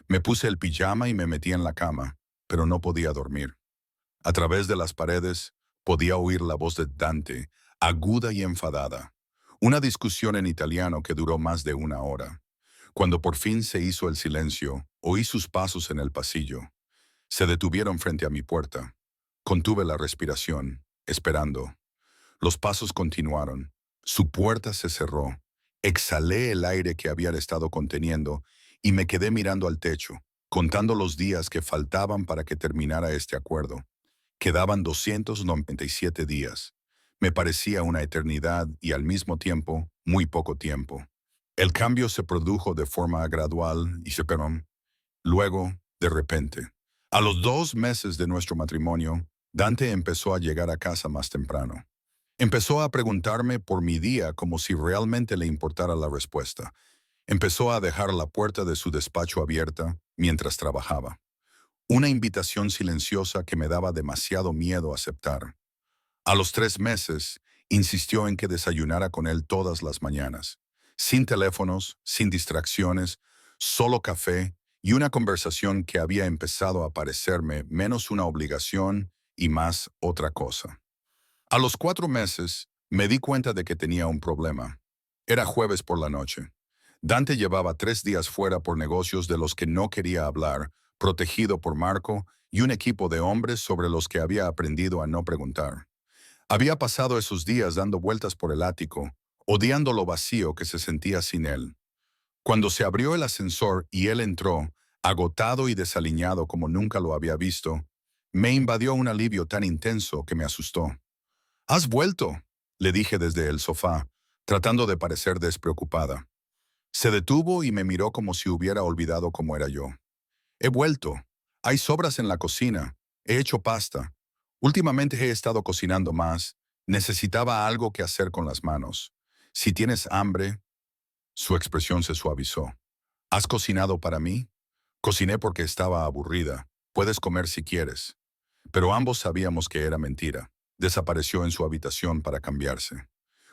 Me puse el pijama y me metí en la cama, pero no podía dormir. A través de las paredes podía oír la voz de Dante, aguda y enfadada. Una discusión en italiano que duró más de una hora. Cuando por fin se hizo el silencio, oí sus pasos en el pasillo. Se detuvieron frente a mi puerta. Contuve la respiración, esperando. Los pasos continuaron. Su puerta se cerró. Exhalé el aire que había estado conteniendo y me quedé mirando al techo, contando los días que faltaban para que terminara este acuerdo. Quedaban 297 días. Me parecía una eternidad y al mismo tiempo muy poco tiempo. El cambio se produjo de forma gradual y se perón. Luego, de repente, a los 2 meses de nuestro matrimonio, Dante empezó a llegar a casa más temprano. Empezó a preguntarme por mi día como si realmente le importara la respuesta. Empezó a dejar la puerta de su despacho abierta mientras trabajaba. Una invitación silenciosa que me daba demasiado miedo aceptar. A los 3 meses, insistió en que desayunara con él todas las mañanas. Sin teléfonos, sin distracciones, solo café y una conversación que había empezado a parecerme menos una obligación y más otra cosa. A los 4 meses, me di cuenta de que tenía un problema. Era jueves por la noche. Dante llevaba 3 días fuera por negocios de los que no quería hablar, protegido por Marco y un equipo de hombres sobre los que había aprendido a no preguntar. Había pasado esos días dando vueltas por el ático, odiando lo vacío que se sentía sin él. Cuando se abrió el ascensor y él entró, agotado y desaliñado como nunca lo había visto, me invadió un alivio tan intenso que me asustó. «¿Has vuelto?», le dije desde el sofá, tratando de parecer despreocupada. Se detuvo y me miró como si hubiera olvidado cómo era yo. «He vuelto. Hay sobras en la cocina. He hecho pasta. Últimamente he estado cocinando más. Necesitaba algo que hacer con las manos. Si tienes hambre...» Su expresión se suavizó. «¿Has cocinado para mí?». «Cociné porque estaba aburrida. Puedes comer si quieres». Pero ambos sabíamos que era mentira. Desapareció en su habitación para cambiarse.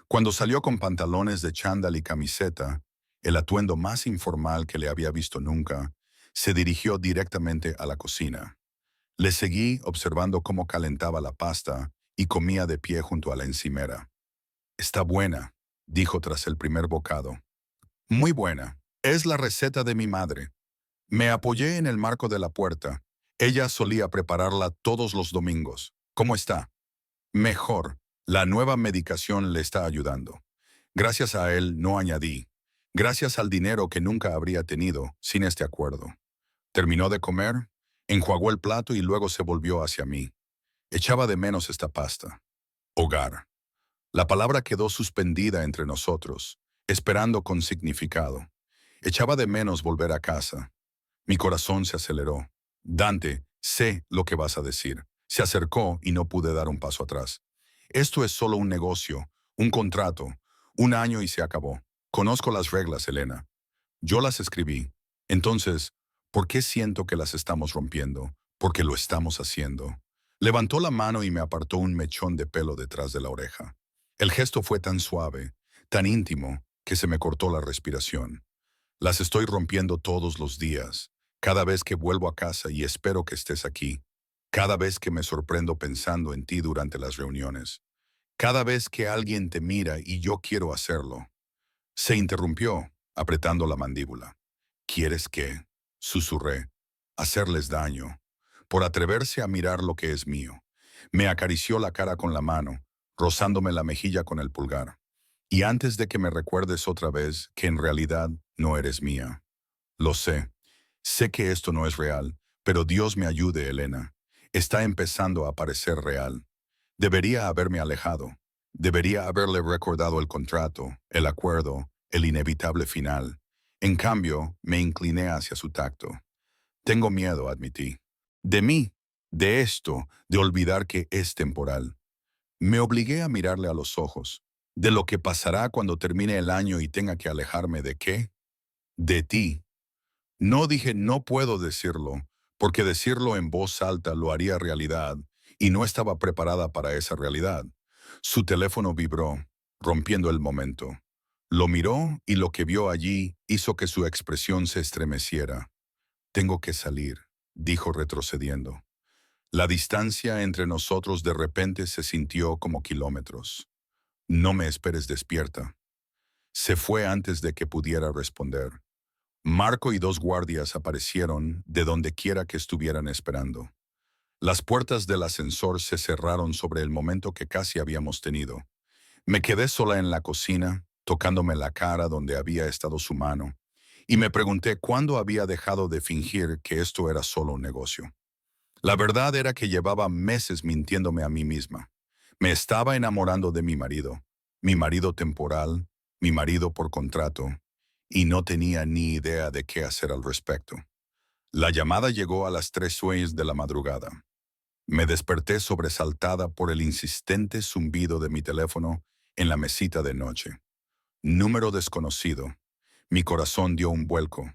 Cuando salió con pantalones de chándal y camiseta, el atuendo más informal que le había visto nunca, se dirigió directamente a la cocina. Le seguí observando cómo calentaba la pasta y comía de pie junto a la encimera. «Está buena», dijo tras el primer bocado. «Muy buena. Es la receta de mi madre». Me apoyé en el marco de la puerta. Ella solía prepararla todos los domingos. «¿Cómo está?». «Mejor. La nueva medicación le está ayudando». Gracias a él, no añadí. Gracias al dinero que nunca habría tenido sin este acuerdo. Terminó de comer, enjuagó el plato y luego se volvió hacia mí. Echaba de menos esta pasta. Hogar. La palabra quedó suspendida entre nosotros, esperando con significado. Echaba de menos volver a casa. Mi corazón se aceleró. «Dante, sé lo que vas a decir». Se acercó y no pude dar un paso atrás. «Esto es solo un negocio, un contrato, un año y se acabó. Conozco las reglas, Elena. Yo las escribí. Entonces, ¿por qué siento que las estamos rompiendo? Porque lo estamos haciendo». Levantó la mano y me apartó un mechón de pelo detrás de la oreja. El gesto fue tan suave, tan íntimo, que se me cortó la respiración. «Las estoy rompiendo todos los días, cada vez que vuelvo a casa y espero que estés aquí». Cada vez que me sorprendo pensando en ti durante las reuniones. Cada vez que alguien te mira y yo quiero hacerlo. Se interrumpió, apretando la mandíbula. ¿Quieres qué? Susurré. Hacerles daño. Por atreverse a mirar lo que es mío. Me acarició la cara con la mano, rozándome la mejilla con el pulgar. Y antes de que me recuerdes otra vez que en realidad no eres mía. Lo sé. Sé que esto no es real, pero Dios me ayude, Elena. Está empezando a parecer real. Debería haberme alejado. Debería haberle recordado el contrato, el acuerdo, el inevitable final. En cambio, me incliné hacia su tacto. Tengo miedo, admití. De mí, de esto, de olvidar que es temporal. Me obligué a mirarle a los ojos. De lo que pasará cuando termine el año y tenga que alejarme de qué? De ti. No dije no puedo decirlo, porque decirlo en voz alta lo haría realidad, y no estaba preparada para esa realidad. Su teléfono vibró, rompiendo el momento. Lo miró y lo que vio allí hizo que su expresión se estremeciera. Tengo que salir, dijo retrocediendo. La distancia entre nosotros de repente se sintió como kilómetros. No me esperes despierta. Se fue antes de que pudiera responder. Marco y dos guardias aparecieron de donde quiera que estuvieran esperando. Las puertas del ascensor se cerraron sobre el momento que casi habíamos tenido. Me quedé sola en la cocina, tocándome la cara donde había estado su mano, y me pregunté cuándo había dejado de fingir que esto era solo un negocio. La verdad era que llevaba meses mintiéndome a mí misma. Me estaba enamorando de mi marido temporal, mi marido por contrato, y no tenía ni idea de qué hacer al respecto. La llamada llegó a las 3:06 de la madrugada. Me desperté sobresaltada por el insistente zumbido de mi teléfono en la mesita de noche. Número desconocido. Mi corazón dio un vuelco.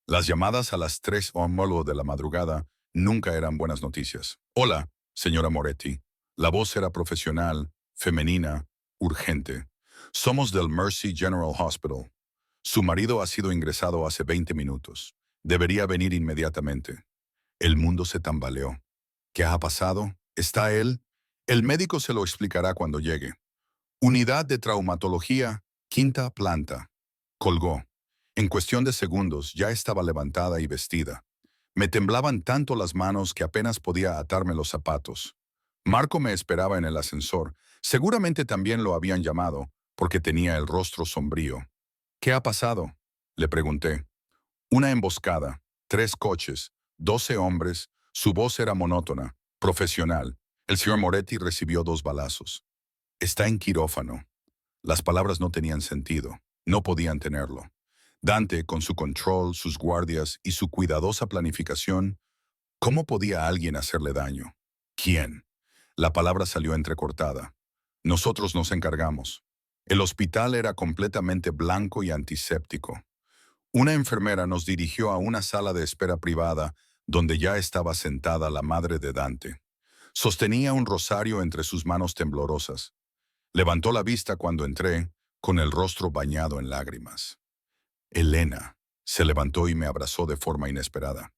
Las llamadas a las 3:00 de la madrugada nunca eran buenas noticias. Hola, señora Moretti. La voz era profesional, femenina, urgente. Somos del Mercy General Hospital. Su marido ha sido ingresado hace 20 minutos. Debería venir inmediatamente. El mundo se tambaleó. ¿Qué ha pasado? ¿Está él? El médico se lo explicará cuando llegue. Unidad de traumatología, quinta planta. Colgó. En cuestión de segundos ya estaba levantada y vestida. Me temblaban tanto las manos que apenas podía atarme los zapatos. Marco me esperaba en el ascensor. Seguramente también lo habían llamado, porque tenía el rostro sombrío. ¿Qué ha pasado? Le pregunté. Una emboscada, 3 coches, 12 hombres, su voz era monótona, profesional. El señor Moretti recibió 2 balazos. Está en quirófano. Las palabras no tenían sentido, no podían tenerlo. Dante, con su control, sus guardias y su cuidadosa planificación, ¿cómo podía alguien hacerle daño? ¿Quién? La palabra salió entrecortada. Nosotros nos encargamos. El hospital era completamente blanco y antiséptico. Una enfermera nos dirigió a una sala de espera privada donde ya estaba sentada la madre de Dante. Sostenía un rosario entre sus manos temblorosas. Levantó la vista cuando entré, con el rostro bañado en lágrimas. Elena. Se levantó y me abrazó de forma inesperada.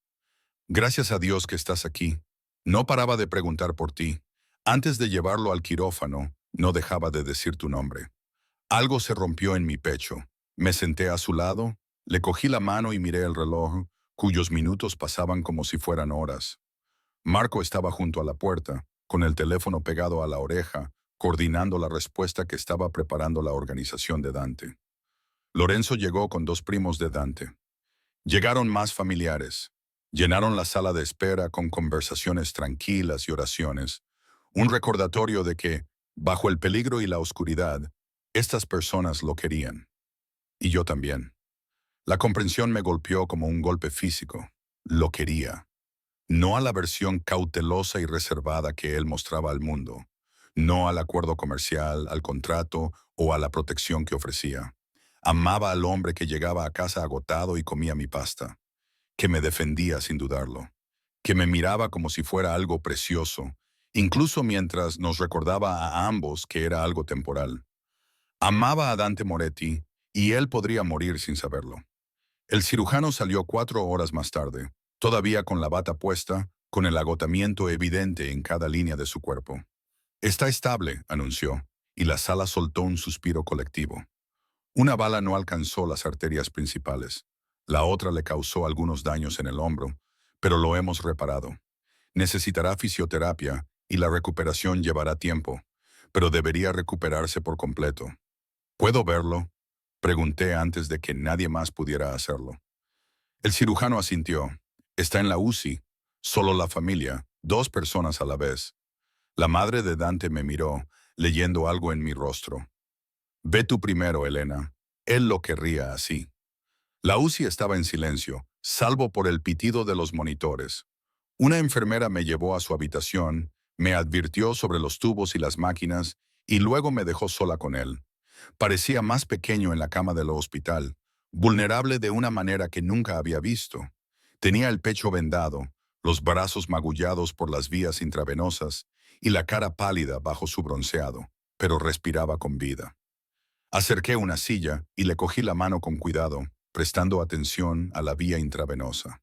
Gracias a Dios que estás aquí. No paraba de preguntar por ti. Antes de llevarlo al quirófano, no dejaba de decir tu nombre. Algo se rompió en mi pecho. Me senté a su lado, le cogí la mano y miré el reloj, cuyos minutos pasaban como si fueran horas. Marco estaba junto a la puerta, con el teléfono pegado a la oreja, coordinando la respuesta que estaba preparando la organización de Dante. Lorenzo llegó con 2 primos de Dante. Llegaron más familiares. Llenaron la sala de espera con conversaciones tranquilas y oraciones, un recordatorio de que, bajo el peligro y la oscuridad, estas personas lo querían. Y yo también. La comprensión me golpeó como un golpe físico. Lo quería. No a la versión cautelosa y reservada que él mostraba al mundo. No al acuerdo comercial, al contrato o a la protección que ofrecía. Amaba al hombre que llegaba a casa agotado y comía mi pasta. Que me defendía sin dudarlo. Que me miraba como si fuera algo precioso, incluso mientras nos recordaba a ambos que era algo temporal. Amaba a Dante Moretti y él podría morir sin saberlo. El cirujano salió 4 horas más tarde, todavía con la bata puesta, con el agotamiento evidente en cada línea de su cuerpo. Está estable, anunció, y la sala soltó un suspiro colectivo. Una bala no alcanzó las arterias principales. La otra le causó algunos daños en el hombro, pero lo hemos reparado. Necesitará fisioterapia y la recuperación llevará tiempo, pero debería recuperarse por completo. ¿Puedo verlo?, pregunté antes de que nadie más pudiera hacerlo. El cirujano asintió. Está en la UCI. Solo la familia, 2 personas a la vez. La madre de Dante me miró, leyendo algo en mi rostro. Ve tú primero, Elena. Él lo querría así. La UCI estaba en silencio, salvo por el pitido de los monitores. Una enfermera me llevó a su habitación, me advirtió sobre los tubos y las máquinas, y luego me dejó sola con él. Parecía más pequeño en la cama del hospital, vulnerable de una manera que nunca había visto. Tenía el pecho vendado, los brazos magullados por las vías intravenosas y la cara pálida bajo su bronceado, pero respiraba con vida. Acerqué una silla y le cogí la mano con cuidado, prestando atención a la vía intravenosa.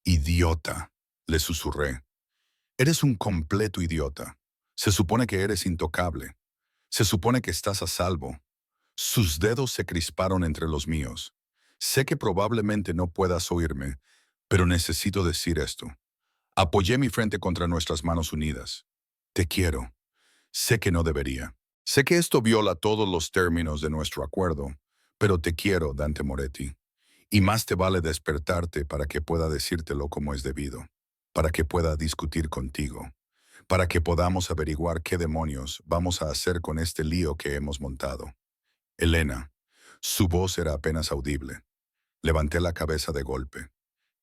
«Idiota», le susurré. «Eres un completo idiota. Se supone que eres intocable. Se supone que estás a salvo». Sus dedos se crisparon entre los míos. Sé que probablemente no puedas oírme, pero necesito decir esto. Apoyé mi frente contra nuestras manos unidas. Te quiero. Sé que no debería. Sé que esto viola todos los términos de nuestro acuerdo, pero te quiero, Dante Moretti. Y más te vale despertarte para que pueda decírtelo como es debido, para que pueda discutir contigo, para que podamos averiguar qué demonios vamos a hacer con este lío que hemos montado. Elena. Su voz era apenas audible. Levanté la cabeza de golpe.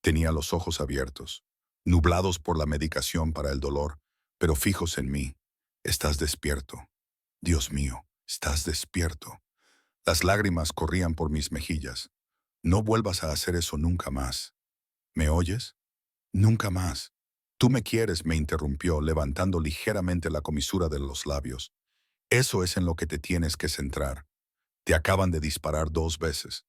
Tenía los ojos abiertos, nublados por la medicación para el dolor, pero fijos en mí. Estás despierto. Dios mío, estás despierto. Las lágrimas corrían por mis mejillas. No vuelvas a hacer eso nunca más. ¿Me oyes? Nunca más. Tú me quieres, me interrumpió, levantando ligeramente la comisura de los labios. Eso es en lo que te tienes que centrar. Te acaban de disparar 2 veces.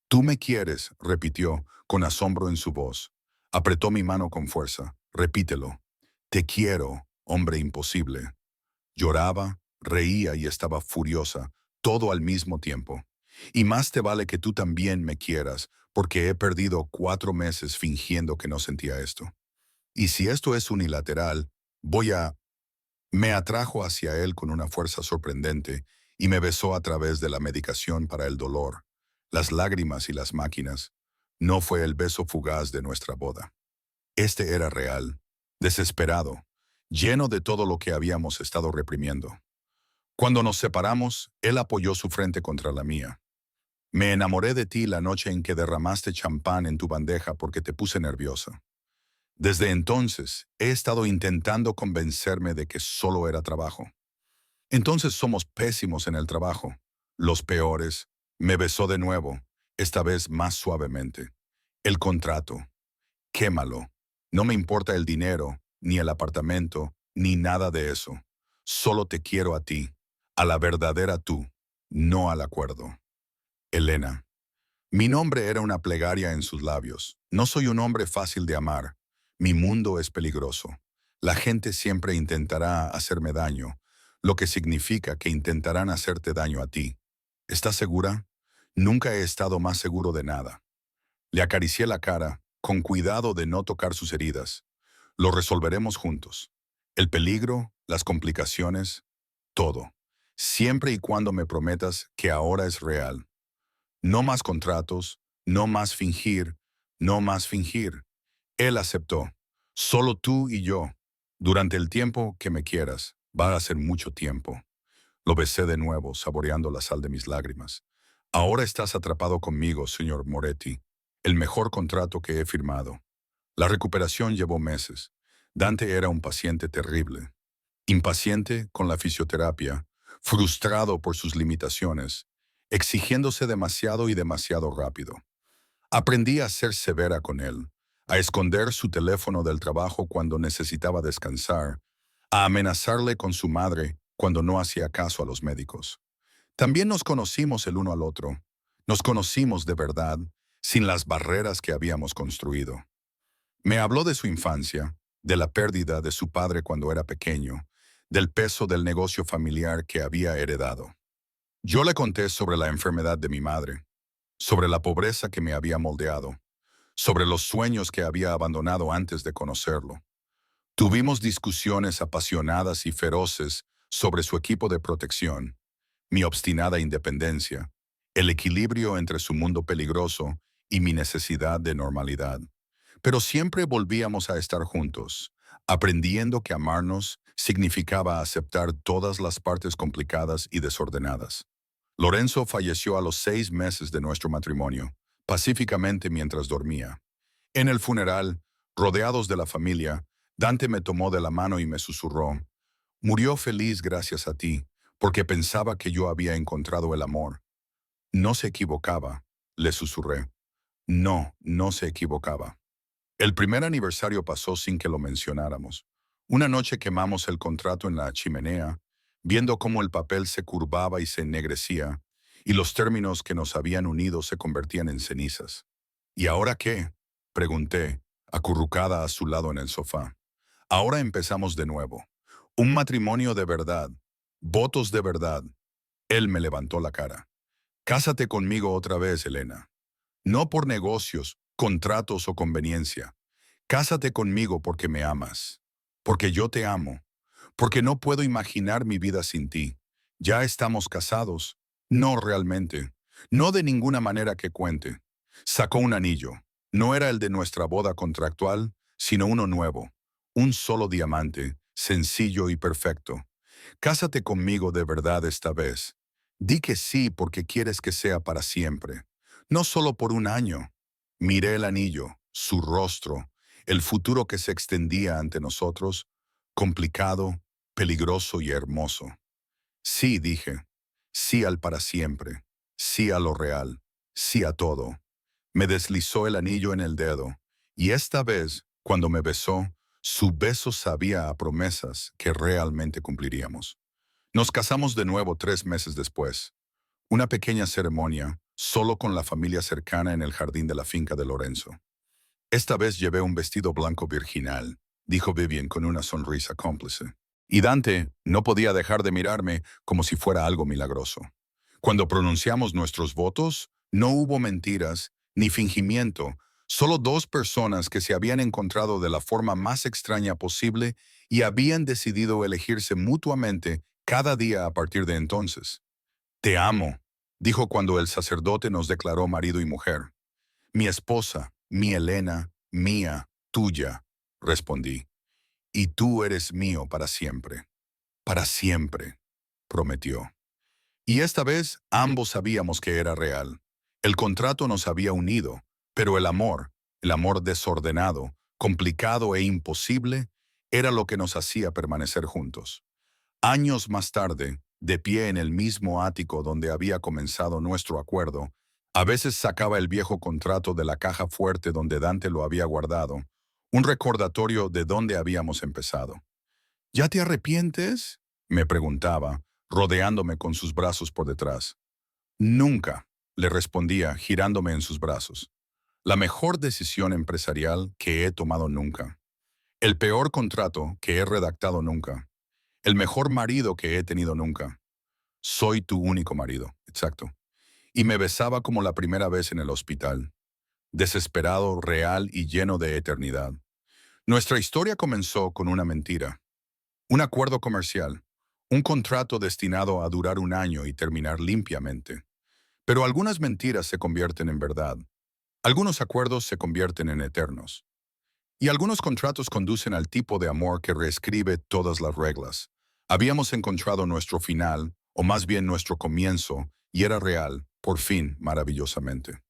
Tú me quieres, repitió, con asombro en su voz. Apretó mi mano con fuerza. Repítelo. Te quiero, hombre imposible. Lloraba, reía y estaba furiosa, todo al mismo tiempo. Y más te vale que tú también me quieras, porque he perdido 4 meses fingiendo que no sentía esto. Y si esto es unilateral, voy a... Me atrajo hacia él con una fuerza sorprendente y me besó a través de la medicación para el dolor, las lágrimas y las máquinas. No fue el beso fugaz de nuestra boda. Este era real, desesperado, lleno de todo lo que habíamos estado reprimiendo. Cuando nos separamos, él apoyó su frente contra la mía. Me enamoré de ti la noche en que derramaste champán en tu bandeja porque te puse nerviosa. Desde entonces, he estado intentando convencerme de que solo era trabajo. Entonces somos pésimos en el trabajo. Los peores. Me besó de nuevo, esta vez más suavemente. El contrato. Quémalo. No me importa el dinero, ni el apartamento, ni nada de eso. Solo te quiero a ti, a la verdadera tú, no al acuerdo. Elena. Mi nombre era una plegaria en sus labios. No soy un hombre fácil de amar. Mi mundo es peligroso. La gente siempre intentará hacerme daño, lo que significa que intentarán hacerte daño a ti. ¿Estás segura? Nunca he estado más seguro de nada. Le acaricié la cara, con cuidado de no tocar sus heridas. Lo resolveremos juntos. El peligro, las complicaciones, todo. Siempre y cuando me prometas que ahora es real. No más contratos, no más fingir, no más fingir. Él aceptó. Solo tú y yo. Durante el tiempo que me quieras. Va a ser mucho tiempo. Lo besé de nuevo, saboreando la sal de mis lágrimas. Ahora estás atrapado conmigo, señor Moretti. El mejor contrato que he firmado. La recuperación llevó meses. Dante era un paciente terrible. Impaciente con la fisioterapia, frustrado por sus limitaciones, exigiéndose demasiado y demasiado rápido. Aprendí a ser severa con él, a esconder su teléfono del trabajo cuando necesitaba descansar, a amenazarle con su madre cuando no hacía caso a los médicos. También nos conocimos el uno al otro. Nos conocimos de verdad, sin las barreras que habíamos construido. Me habló de su infancia, de la pérdida de su padre cuando era pequeño, del peso del negocio familiar que había heredado. Yo le conté sobre la enfermedad de mi madre, sobre la pobreza que me había moldeado, sobre los sueños que había abandonado antes de conocerlo. Tuvimos discusiones apasionadas y feroces sobre su equipo de protección, mi obstinada independencia, el equilibrio entre su mundo peligroso y mi necesidad de normalidad. Pero siempre volvíamos a estar juntos, aprendiendo que amarnos significaba aceptar todas las partes complicadas y desordenadas. Lorenzo falleció a los 6 meses de nuestro matrimonio, pacíficamente mientras dormía. En el funeral, rodeados de la familia, Dante me tomó de la mano y me susurró: «Murió feliz gracias a ti, porque pensaba que yo había encontrado el amor». No se equivocaba, le susurré. No, no se equivocaba. El primer aniversario pasó sin que lo mencionáramos. Una noche quemamos el contrato en la chimenea, viendo cómo el papel se curvaba y se ennegrecía, y los términos que nos habían unido se convertían en cenizas. ¿Y ahora qué?, pregunté, acurrucada a su lado en el sofá. Ahora empezamos de nuevo. Un matrimonio de verdad. Votos de verdad. Él me levantó la cara. «Cásate conmigo otra vez, Elena. No por negocios, contratos o conveniencia. Cásate conmigo porque me amas. Porque yo te amo. Porque no puedo imaginar mi vida sin ti. Ya estamos casados». «No realmente. No de ninguna manera que cuente». Sacó un anillo. No era el de nuestra boda contractual, sino uno nuevo. Un solo diamante, sencillo y perfecto. «Cásate conmigo de verdad esta vez. Di que sí porque quieres que sea para siempre. No solo por un año». Miré el anillo, su rostro, el futuro que se extendía ante nosotros, complicado, peligroso y hermoso. «Sí», dije. «Sí al para siempre. Sí a lo real. Sí a todo». Me deslizó el anillo en el dedo, y esta vez, cuando me besó, su beso sabía a promesas que realmente cumpliríamos. Nos casamos de nuevo 3 meses después. Una pequeña ceremonia, solo con la familia cercana en el jardín de la finca de Lorenzo. «Esta vez llevé un vestido blanco virginal», dijo Vivian con una sonrisa cómplice. Y Dante no podía dejar de mirarme como si fuera algo milagroso. Cuando pronunciamos nuestros votos, no hubo mentiras ni fingimiento, solo dos personas que se habían encontrado de la forma más extraña posible y habían decidido elegirse mutuamente cada día a partir de entonces. «Te amo», dijo cuando el sacerdote nos declaró marido y mujer. «Mi esposa, mi Elena, mía, tuya», respondí. «Y tú eres mío para siempre». «Para siempre», prometió. Y esta vez ambos sabíamos que era real. El contrato nos había unido, pero el amor desordenado, complicado e imposible, era lo que nos hacía permanecer juntos. Años más tarde, de pie en el mismo ático donde había comenzado nuestro acuerdo, a veces sacaba el viejo contrato de la caja fuerte donde Dante lo había guardado, un recordatorio de dónde habíamos empezado. «¿Ya te arrepientes?», me preguntaba, rodeándome con sus brazos por detrás. «Nunca», le respondía, girándome en sus brazos. «La mejor decisión empresarial que he tomado nunca. El peor contrato que he redactado nunca. El mejor marido que he tenido nunca. Soy tu único marido», exacto. Y me besaba como la primera vez en el hospital. Desesperado, real y lleno de eternidad. Nuestra historia comenzó con una mentira. Un acuerdo comercial. Un contrato destinado a durar un año y terminar limpiamente. Pero algunas mentiras se convierten en verdad. Algunos acuerdos se convierten en eternos. Y algunos contratos conducen al tipo de amor que reescribe todas las reglas. Habíamos encontrado nuestro final, o más bien nuestro comienzo, y era real, por fin, maravillosamente.